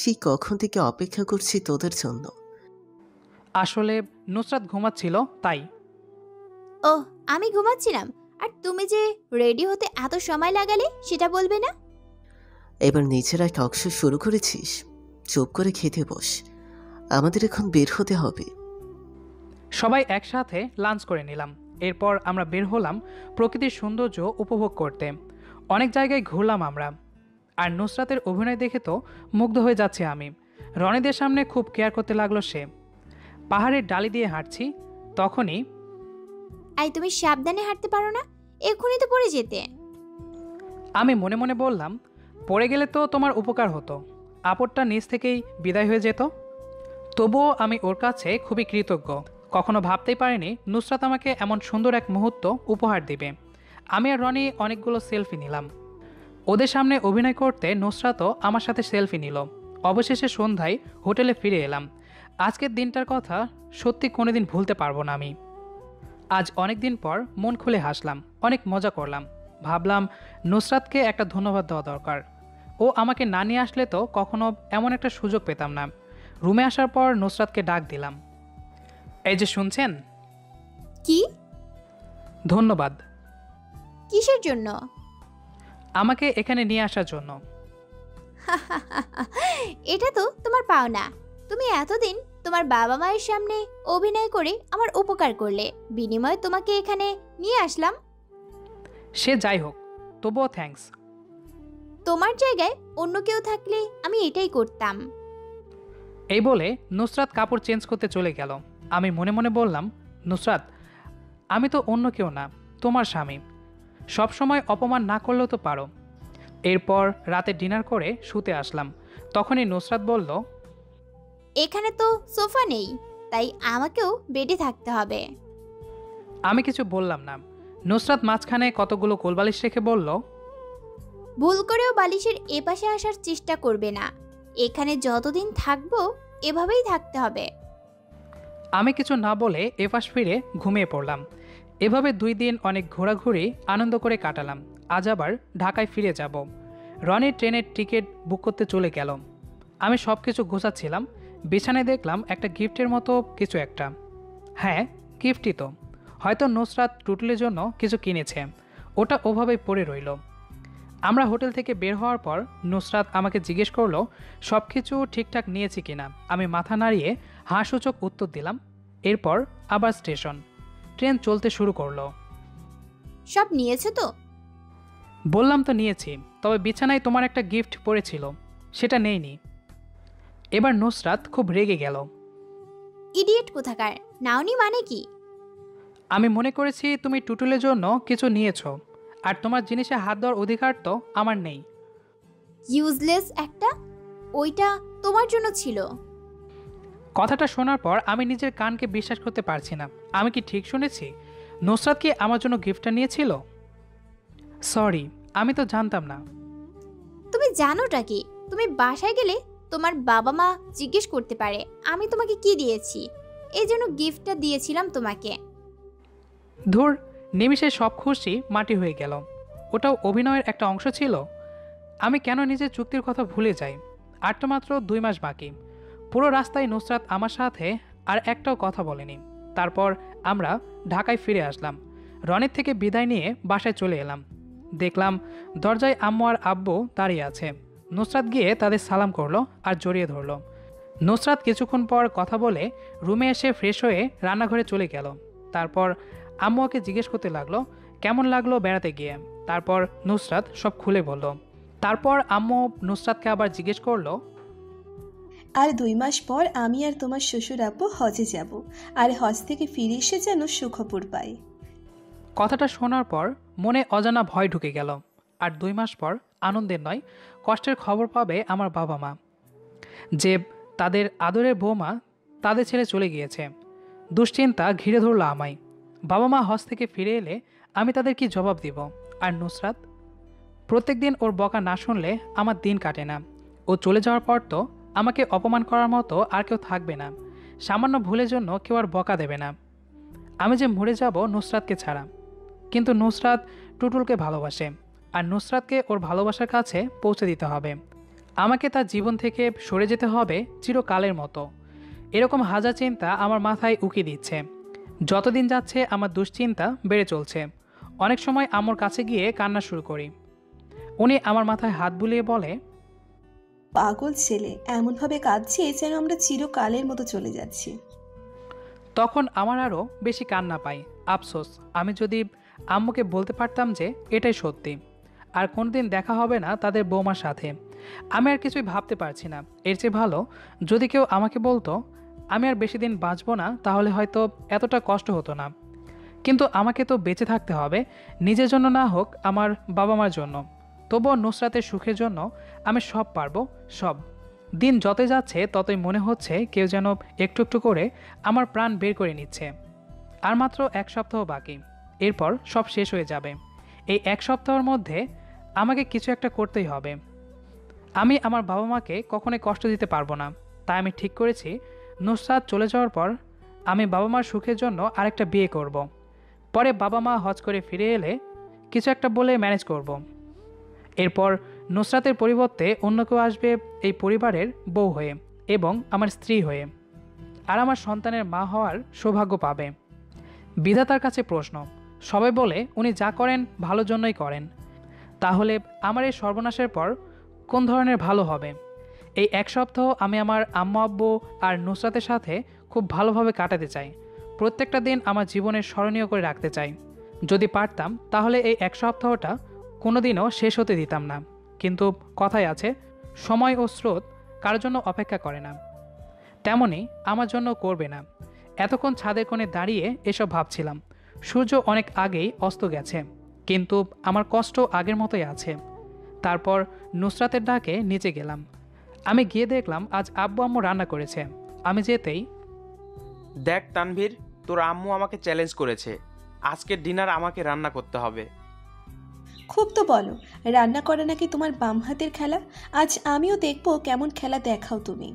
সেই কখন থেকে অপেক্ষা করছি তোদের জন্য। আসলে নুসরাত ঘুমাচ্ছিল তাই। ও, আমি ঘুমাচ্ছিলাম, আর তুমি যে রেডি হতে এত সময় লাগালে সেটা বলবে না? এবার নিজেরা টকশো শুরু করেছিস? চুপ করে খেতে বস, আমাদের এখন বের হতে হবে। সবাই একসাথে লাঞ্চ করে নিলাম। এরপর আমরা বের হলাম প্রকৃতির সৌন্দর্য উপভোগ করতে। অনেক জায়গায় ঘুরলাম আমরা। আর নুসরাতের অভিনয় দেখে তো মুগ্ধ হয়ে যাচ্ছে আমি। রনিদের সামনে খুব কেয়ার করতে লাগলো সে। পাহাড়ের ডালি দিয়ে হাঁটছি, তখনই তুমি সাবধানে হাঁটতে পারো না? এক্ষুনি তো পড়ে যেতে। আমি মনে মনে বললাম, পড়ে গেলে তো তোমার উপকার হতো, আপদটা নিজ থেকেই বিদায় হয়ে যেত। তবুও আমি ওর কাছে খুবই কৃতজ্ঞ। কখনো ভাবতেই পারিনি নুসরাত আমাকে এমন সুন্দর এক মুহূর্ত উপহার দিবে। আমি আর রনি অনেকগুলো সেলফি নিলাম। ওদের সামনে অভিনয় করতে নুসরাতও আমার সাথে সেলফি নিল। অবশেষে সন্ধ্যায় হোটেলে ফিরে এলাম। আজকের দিনটার কথা সত্যি কোনোদিন ভুলতে পারবো না আমি। আজ অনেক দিন পর মন খুলে হাসলাম, অনেক মজা করলাম। ভাবলাম নুসরাতকে একটা ধন্যবাদ দেওয়া দরকার। ও আমাকে না নিয়ে আসলে তো কখনো এমন একটা সুযোগ পেতাম না। রুমে আসার পর নুসরাতকে ডাক দিলাম, এই যে শুনছেন? কি? ধন্যবাদ। কিসের জন্য? আমাকে এখানে নিয়ে আসার জন্য। এটা তো তোমার পাওনা। তুমি এতদিন তোমার বাবা মায়ের সামনে অভিনয় করে আমার উপকার করলে, বিনিময়ে তোমাকে এখানে নিয়ে আসলাম। সে যাই হোক, তবুও থ্যাঙ্কস। তোমার জায়গায় অন্য কেউ থাকলে আমি এটাই করতাম। এই বলে নুসরাত কাপড় চেঞ্জ করতে চলে গেল। আমি মনে মনে বললাম, নুসরাত, আমি তো অন্য কেউ না, তোমার স্বামী। সবসময় অপমান না করলেও তো পারো। এরপর রাতে ডিনার করে শুতে আসলাম। তখনই নুসরাত বলল, এখানে তো সোফা নেই, তাই আমাকেও বেডে থাকতে হবে। আমি কিছু বললাম না। নুসরাত মাঝখানে কতগুলো কোলবালিশ রেখে বলল, ভুল করেও বালিশের এপাশে আসার চেষ্টা করবে না। এখানে যতদিন থাকবো এভাবেই থাকতে হবে। আমি কিছু না বলে এপাশ ফিরে ঘুমিয়ে পড়লাম। এভাবে 2 দিন অনেক ঘোরাঘুরি আনন্দ করে কাটালাম। আজ আবার ঢাকায় ফিরে যাব। রনি ট্রেনের টিকিট বুক করতে চলে গেল। আমি সব কিছু গোছাচ্ছিলাম। বিছানায় দেখলাম একটা গিফটের মতো কিছু একটা। হ্যাঁ, গিফটই তো। হয়তো নুসরাত টুটুলের জন্য কিছু কিনেছে। ওটা ওভাবেই পড়ে রইল। আমরা হোটেল থেকে বের হওয়ার পর নুসরাত আমাকে জিজ্ঞেস করলো সব কিছু ঠিকঠাক নিয়েছি কিনা। আমি মাথা নাড়িয়ে হাসূচক উত্তর দিলাম। এরপর আবার স্টেশন। ট্রেন চলতে শুরু করলো। সব নিয়েছো তো? বললাম তো নিয়েছি, তবে বিছানায় তোমার একটা গিফট পড়েছিল, সেটা নেইনি। এবার নুসরাত খুব রেগে গেল। ইডিয়েট কোথাকার, নাওনি মানে কি? আমি মনে করেছি তুমি টুটুলের জন্য কিছু নিয়েছো, আর তোমার জিনিসে হাত দেওয়ার অধিকার তো আমার নেই। ইউজলেস একটা। ওইটা তোমার জন্য ছিল। কথাটা শোনার পর আমি নিজের কানকে বিশ্বাস করতে পারছি না। আমি কি ঠিক শুনেছি? নুসরাত কি আমার জন্য গিফটটা নিয়েছিল? সরি, আমি তো জানতাম না। তুমি জানোটা কি? তুমি বাসায় গেলে তোমার বাবা মা জিজ্ঞেস করতে পারে আমি তোমাকে কি দিয়েছি। এই জন্য গিফটটা দিয়েছিলাম তোমাকে। ধুর, নিমিষে সব খুশি মাটি হয়ে গেল। ওটাও অভিনয়ের একটা অংশ ছিল। আমি কেন নিজের চুক্তির কথা ভুলে যাই? আর তো মাত্র 2 মাস বাকি। পুরো রাস্তায় নুসরাত আমার সাথে আর একটাও কথা বলেনি। তারপর আমরা ঢাকায় ফিরে আসলাম। রনির থেকে বিদায় নিয়ে বাসায় চলে এলাম। দেখলাম দরজায় আম্মু আর আব্বু দাঁড়িয়ে আছে। নুসরাত গিয়ে তাদের সালাম করলো আর জড়িয়ে ধরলো। নুসরাত কিছুক্ষণ পর কথা বলে রুমে এসে ফ্রেশ হয়ে রান্নাঘরে চলে গেল। তারপর আম্মু ওকে জিজ্ঞেস করতে লাগলো কেমন লাগলো বেড়াতে গিয়ে। তারপর নুসরাত সব খুলে বলল। তারপর আম্মু নুসরাতকে আবার জিজ্ঞেস করলো, আর 2 মাস পর আমি আর তোমার শ্বশুর আব্বু হজে যাব, আর হজ থেকে ফিরে এসে যেন সুখবর পাই। কথাটা শোনার পর মনে অজানা ভয় ঢুকে গেল। আর 2 মাস পর আনন্দের নয় কষ্টের খবর পাবে আমার বাবা মা, যে তাদের আদরের বৌমা তাদের ছেড়ে চলে গিয়েছে। দুশ্চিন্তা ঘিরে ধরল আমায়। বাবা মা হজ থেকে ফিরে এলে আমি তাদের কি জবাব দিব? আর নুসরাত, প্রত্যেক দিন ওর বকা না শুনলে আমার দিন কাটে না। ও চলে যাওয়ার পর তো আমাকে অপমান করার মতো আর কেউ থাকবে না। সামান্য ভুলের জন্য কেউ আর বকা দেবে না। আমি যে মরে যাব নুসরাতকে ছাড়া। কিন্তু নুসরাত টুটুলকে ভালোবাসে, আর নুসরাতকে ওর ভালোবাসার কাছে পৌঁছে দিতে হবে। আমাকে তার জীবন থেকে সরে যেতে হবে চিরকালের মতো। এরকম হাজার চিন্তা আমার মাথায় উকি দিচ্ছে। যতদিন যাচ্ছে আমার দুশ্চিন্তা বেড়ে চলছে। অনেক সময় আম্মুর কাছে গিয়ে কান্না শুরু করি। উনি আমার মাথায় হাত বুলিয়ে বলে, পাগল ছেলে, এমনভাবে কাঁদছে যেন আমরা চিরকালের মতো চলে যাচ্ছি। তখন আমার আরও বেশি কান্না পাই। আফসোস, আমি যদি আম্মুকে বলতে পারতাম যে এটাই সত্যি, আর কোনোদিন দেখা হবে না তাদের বৌমার সাথে। আমি আর কিছুই ভাবতে পারছি না। এর চেয়ে ভালো যদি কেউ আমাকে বলতো আমি আর বেশি দিন বাঁচব না, তাহলে হয়তো এতটা কষ্ট হতো না। কিন্তু আমাকে তো বেঁচে থাকতে হবে, নিজের জন্য না হোক আমার বাবা মার জন্য। তবুও নুসরাতের সুখের জন্য আমি সব পারবো, সব। দিন যতই যাচ্ছে ততই মনে হচ্ছে কেউ যেন একটু একটু করে আমার প্রাণ বের করে নিচ্ছে। আর মাত্র 1 সপ্তাহ বাকি, এরপর সব শেষ হয়ে যাবে। এই 1 সপ্তাহের মধ্যে আমাকে কিছু একটা করতেই হবে। আমি আমার বাবা মাকে কখনোই কষ্ট দিতে পারবো না। তাই আমি ঠিক করেছি নুসরাত চলে যাওয়ার পর আমি বাবা মার সুখের জন্য আরেকটা বিয়ে করব। পরে বাবা মা হজ করে ফিরে এলে কিছু একটা বলে ম্যানেজ করব। এরপর নুসরাতের পরিবর্তে অন্য কেউ আসবে এই পরিবারের বউ হয়ে এবং আমার স্ত্রী হয়ে, আর আমার সন্তানের মা হওয়ার সৌভাগ্য পাবে। বিধাতার কাছে প্রশ্ন, সবাই বলে উনি যা করেন ভালোর জন্যই করেন। তাহলে আমার এই সর্বনাশের পর কোন ধরনের ভালো হবে? এই 1 সপ্তাহ আমি আমার আম্মু আব্বু আর নুসরাতের সাথে খুব ভালোভাবে কাটাতে চাই। প্রত্যেকটা দিন আমার জীবনের স্মরণীয় করে রাখতে চাই। যদি পারতাম তাহলে এই 1 সপ্তাহটা কোনোদিনও শেষ হতে দিতাম না। কিন্তু কথায় আছে, সময় ও স্রোত কারোর জন্য অপেক্ষা করে না, তেমনি আমার জন্য করবে না। এতক্ষণ ছাদের কোণে দাঁড়িয়ে এসব ভাবছিলাম। সূর্য অনেক আগেই অস্ত গেছে, কিন্তু আমার কষ্ট আগের মতোই আছে। তারপর নুসরাতের ডাকে নিচে গেলাম। আমি গিয়ে দেখলাম আজ আব্বু আম্মু রান্না করেছে। আমি যেতেই, দেখ তানভীর, তোর আম্মু আমাকে চ্যালেঞ্জ করেছে, আজকের ডিনার আমাকে রান্না করতে হবে। খুব তো বলো, রান্না করা নাকি তোমার বাম হাতের খেলা। আজ আমিও দেখবো কেমন খেলা দেখাও তুমি।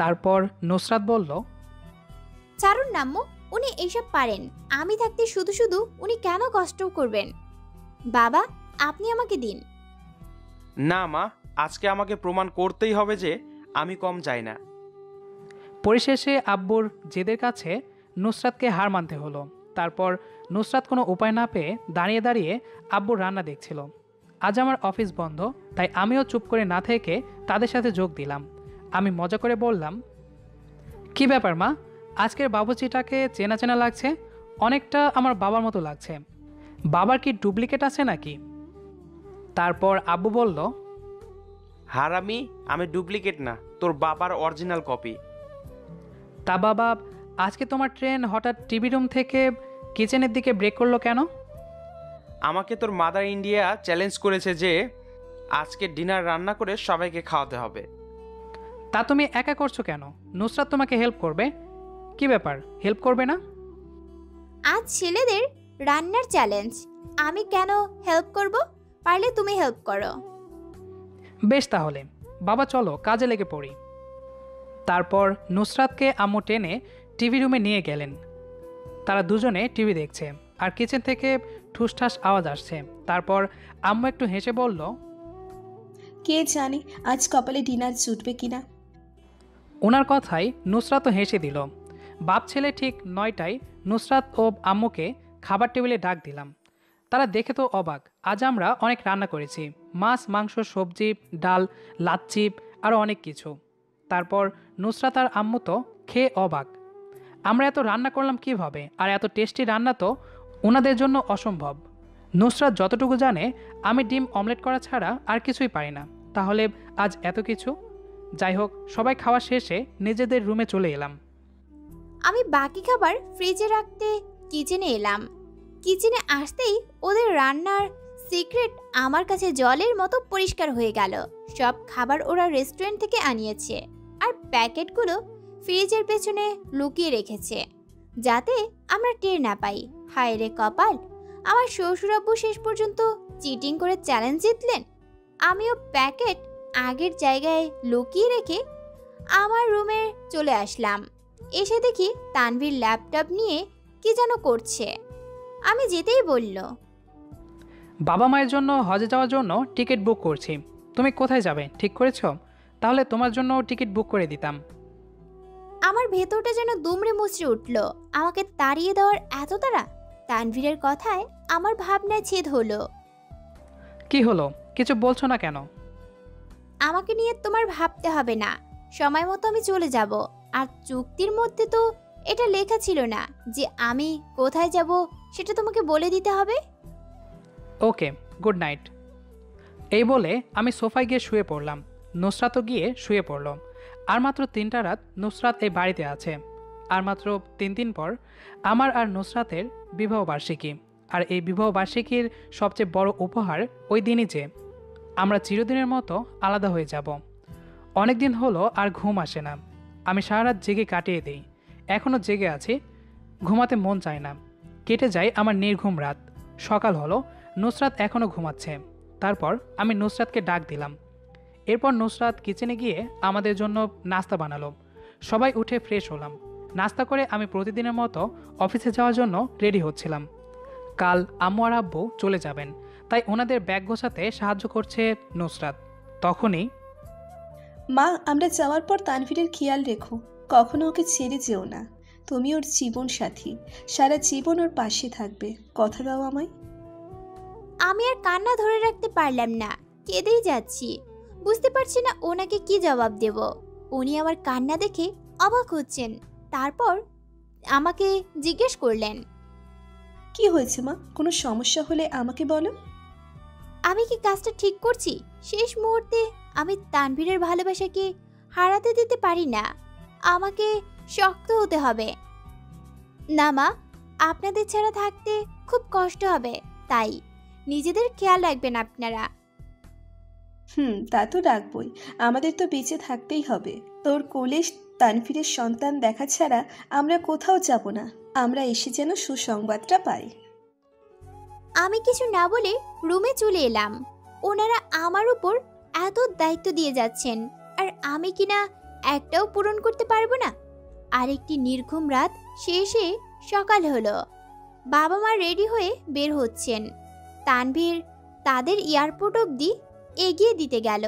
তারপর নুসরাত বলল, চারুন নাম্মু, উনি এইসব পারেন। আমি থাকতে শুধু শুধু উনি কেন কষ্ট করবেন? বাবা, আপনি আমাকে দিন। না মা, আজকে আমাকে প্রমাণ করতেই হবে যে আমি কম যাই না। পরিশেষে আব্বুর জেদের কাছে নুসরাতকে হার মানতে হলো। তারপর নুসরাত কোনো উপায় না পেয়ে দাঁড়িয়ে দাঁড়িয়ে আব্বুর রান্না দেখছিল। আজ আমার অফিস বন্ধ, তাই আমিও চুপ করে না থেকে তাদের সাথে যোগ দিলাম। আমি মজা করে বললাম, কি ব্যাপার মা, আজকের বাবুচিটাকে চেনা চেনা লাগছে, অনেকটা আমার বাবার মতো লাগছে। বাবার কি ডুপ্লিকেট আছে নাকি? তারপর আব্বু বলল, হারামি, আমি ডুপ্লিকেট না, তোর বাবার অরিজিনাল কপি। তা বাবা, আজকে তোমার ট্রেন হঠাৎ টিভি রুম থেকে কিচেনের দিকে ব্রেক করলো কেন? আমাকে তোর মাদার ইন্ডিয়া চ্যালেঞ্জ করেছে যে আজকে ডিনার রান্না করে সবাইকে খাওয়াতে হবে। তা তুমি একা করছো কেন? নুসরাত তোমাকে হেল্প করবে। কি ব্যাপার, হেল্প করবে না? আজ ছেলেদের রান্নার চ্যালেঞ্জ, আমি কেন হেল্প করব? পারলে তুমি হেল্প করো। বেশ তাহলে বাবা চলো কাজে লেগে পড়ি। তারপর নুসরাতকে আম্মু টেনে টিভি রুমে নিয়ে গেলেন। তারা দুজনে টিভি দেখছে আর কিচেন থেকে ঠুসঠাস আওয়াজ আসছে। তারপর আম্মু একটু হেসে বলল, কে জানে আজ কপালে ডিনার জুটবে কিনা। ওনার কথায় নুসরাতও হেসে দিল। বাপ ছেলে ঠিক 9টায় নুসরাত ও আম্মুকে খাবার টেবিলে ডাক দিলাম। তারা দেখে তো অবাক। আজ আমরা অনেক রান্না করেছি, মাছ, মাংস, সবজি, ডাল, লাচ্ছি আরও অনেক কিছু। তারপর নুসরাত আর আম্মু তো খেয়ে অবাক। আমরা এত রান্না করলাম কিভাবে, আর এত টেস্টি রান্না তো ওনাদের জন্য অসম্ভব। নুসরাত যতটুকু জানে আমি ডিম অমলেট করা ছাড়া আর কিছুই পারি না, তাহলে আজ এত কিছু। যাই হোক, সবাই খাওয়া শেষে নিজেদের রুমে চলে এলাম। আমি বাকি খাবার ফ্রিজে রাখতে কিচেনে এলাম। কিচেনে আসতেই ওদের রান্নার সিক্রেট আমার কাছে জলের মতো পরিষ্কার হয়ে গেল। সব খাবার ওরা রেস্টুরেন্ট থেকে আনিয়েছে আর প্যাকেটগুলো ফ্রিজের পেছনে লুকিয়ে রেখেছে যাতে আমরা টের না পাই। হায় রে কপাল, আমার শ্বশুরাব্বু শেষ পর্যন্ত চিটিং করে চ্যালেঞ্জ জিতলেন। আমিও প্যাকেট আগের জায়গায় লুকিয়ে রেখে আমার রুমে চলে আসলাম। এসে দেখি তানভীর ল্যাপটপ নিয়ে কি যেন করছে। আমি যেতেই বলল, বাবা মায়ের জন্য হজে যাওয়ার জন্য টিকিট বুক করছি। তুমি কোথায় যাবে ঠিক করেছো? তাহলে তোমার জন্য টিকিট বুক করে দিতাম। আমার ভেতরটা যেন দুমড়ে মুচড়ে উঠল। আমাকে তাড়িয়ে দেওয়ার এত তাড়া! তানভীরের কথায় আমার ভাবনায় ছেদ হলো। কি হলো, কিছু বলছো না কেন? আমাকে নিয়ে তোমার ভাবতে হবে না, সময় মতো আমি চলে যাব। আর চুক্তির মধ্যে তো এটা লেখা ছিল না যে আমি কোথায় যাব সেটা তোমাকে বলে দিতে হবে। ওকে, গুড নাইট। এই বলে আমি সোফায় গিয়ে শুয়ে পড়লাম। নুসরাতও গিয়ে শুয়ে পড়ল। আর মাত্র 3টা রাত নুসরাত এই বাড়িতে আছে। আর মাত্র 3 দিন পর আমার আর নুসরাতের বিবাহবার্ষিকী। আর এই বিবাহবার্ষিকীর সবচেয়ে বড় উপহার ওই দিনই যে আমরা চিরদিনের মতো আলাদা হয়ে যাব। অনেক দিন হলো আর ঘুম আসে না। আমি সারা রাত জেগে কাটিয়ে দিই। এখনও জেগে আছি, ঘুমাতে মন চায় না। কেটে যায় আমার নির্ঘুম রাত। সকাল হলো, নুসরাত এখনও ঘুমাচ্ছে। তারপর আমি নুসরাতকে ডাক দিলাম। এরপর নুসরাত কিচেনে গিয়ে আমাদের জন্য নাস্তা বানালো। সবাই উঠে ফ্রেশ হলাম। নাস্তা করে আমি প্রতিদিনের মতো অফিসে যাওয়ার জন্য রেডি হচ্ছিলাম। কাল আম্মু আর আব্বু চলে যাবেন, তাই ওনাদের ব্যাগ গোছাতে সাহায্য করছে নুসরাত। তখনই, মা, আমরা যাওয়ার পর তানভীরের খেয়াল রেখো, কখনো ওকে ছেড়ে যেও না। তুমি ওর জীবন সাথী, সারা জীবন ওর পাশে থাকবে, কথা দাও আমায়। আমি আর কান্না ধরে রাখতে পারলাম না, কেঁদেই যাচ্ছি। বুঝতে পারছি না ওনাকে কি জবাব দেব। উনি আমার কান্না দেখে অবাক হচ্ছেন। তারপর আমাকে জিজ্ঞেস করলেন, কি হয়েছে মা? কোনো সমস্যা হলে আমাকে বলো। আমি কি কাজটা ঠিক করছি? শেষ মুহূর্তে আমি তানভীরের ভালোবাসাকে হারাতে দিতে পারি না। আমাকে শক্ত হতে হবে। না মা, আপনাদের ছাড়া থাকতে খুব কষ্ট হবে, তাই নিজেদের খেয়াল রাখবেন আপনারা। তা তো রাখবই। আমাদের তো বেঁচে থাকতেই হবে। তোর কোলে তানভীরের সন্তান দেখা ছাড়া আমরা কোথাও যাব না। আমরা এসে যেন সুসংবাদটা পাই। আমি কিছু না বলে রুমে চলে এলাম। ওনারা আমার উপর এত দায়িত্ব দিয়ে যাচ্ছেন, আর আমি কিনা একটাও পূরণ করতে পারবো না। আরেকটি নির্ঘুম রাত শেষে সকাল হলো। বাবা মা রেডি হয়ে বের হচ্ছেন। তানভীর তাদের এয়ারপোর্ট অবধি এগিয়ে দিতে গেল।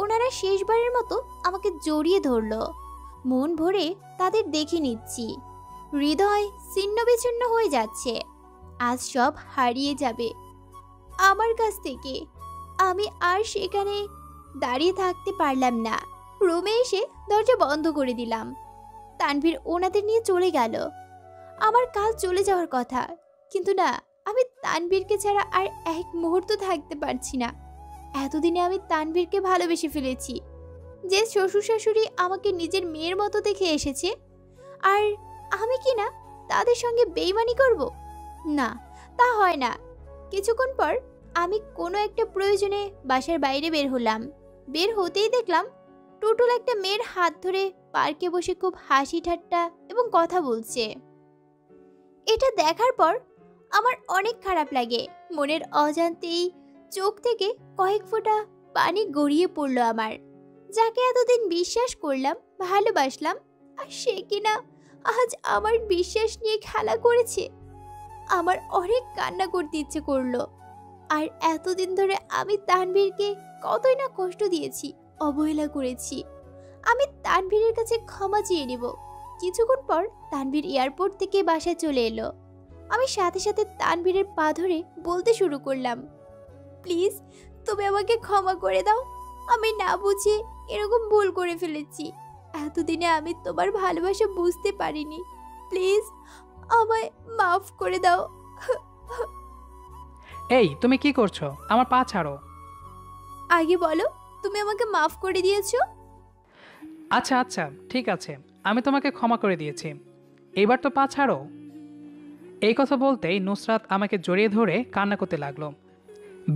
ওনারা শেষবারের মতো আমাকে জড়িয়ে ধরল। মন ভরে তাদের দেখে নিচ্ছি। হৃদয় ছিন্ন বিচ্ছিন্ন হয়ে যাচ্ছে। আজ সব হারিয়ে যাবে আমার কাছ থেকে। আমি আর সেখানে দাঁড়িয়ে থাকতে পারলাম না। রুমে এসে দরজা বন্ধ করে দিলাম। তানভীর ওনাদের নিয়ে চলে গেল। আমার কাল চলে যাওয়ার কথা, কিন্তু না, আমি তানভীরকে ছাড়া আর এক মুহূর্ত থাকতে পারছি না। এতদিনে আমি তানভীরকে ভালোবেসে ফেলেছি। যে শ্বশুর শাশুড়ি আমাকে নিজের মেয়ের মতো দেখে এসেছে, আর আমি কি না তাদের সঙ্গে বেইমানি করব? না, তা হয় না। কিছুক্ষণ পর আমি কোনো একটা প্রয়োজনে বাসার বাইরে বের হলাম। বের হতেই দেখলাম টুটুল একটা মেয়ের হাত ধরে পার্কে বসে খুব হাসি ঠাট্টা এবং কথা বলছে। এটা দেখার পর আমার অনেক খারাপ লাগে। মনের অজান্তেই চোখ থেকে কয়েক ফোঁটা পানি গড়িয়ে পড়লো আমার। যাকে এতদিন বিশ্বাস করলাম, ভালোবাসলাম, আর সে কিনা আজ আমার বিশ্বাস নিয়ে খেলা করেছে। আমার অনেক কান্না করতে ইচ্ছে করলো। আর এতদিন ধরে আমি তানভীরকে কতই না কষ্ট দিয়েছি, অবহেলা করেছি। আমি তানভীরের কাছে ক্ষমা চেয়ে নেব। কিছুক্ষণ পর তানভীর এয়ারপোর্ট থেকে বাসায় চলে এলো। আমি সাথে সাথে তানভীরের পা ধরে বলতে শুরু করলাম, প্লিজ তুমি আমাকে ক্ষমা করে দাও। আমি না বুঝে এরকম ভুল করে ফেলেছি। এতদিনে আমি তোমার ভালোবাসা বুঝতে পারিনি। প্লিজ আমায় মাফ করে দাও। এই তুমি কি করছো? আমার পা ছাড়ো। আগে বলো তুমি আমাকে মাফ করে দিয়েছো। আচ্ছা আচ্ছা ঠিক আছে, আমি তোমাকে ক্ষমা করে দিয়েছি, এইবার তো পা ছাড়ো। এই কথা বলতেই নুসরাত আমাকে জড়িয়ে ধরে কান্না করতে লাগলো।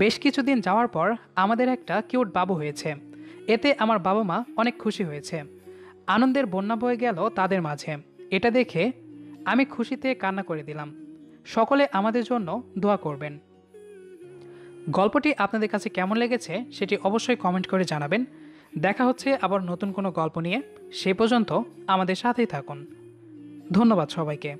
বেশ কিছুদিন যাওয়ার পর আমাদের একটা কিউট বাবু হয়েছে। এতে আমার বাবা মা অনেক খুশি হয়েছে। আনন্দের বন্যা বয়ে গেল তাদের মাঝে। এটা দেখে আমি খুশিতে কান্না করে দিলাম। সকলে আমাদের জন্য দোয়া করবেন। গল্পটি আপনাদের কাছে কেমন লেগেছে সেটি অবশ্যই কমেন্ট করে জানাবেন। দেখা হচ্ছে আবার নতুন কোনো গল্প নিয়ে। সে পর্যন্ত আমাদের সাথেই থাকুন। ধন্যবাদ সবাইকে।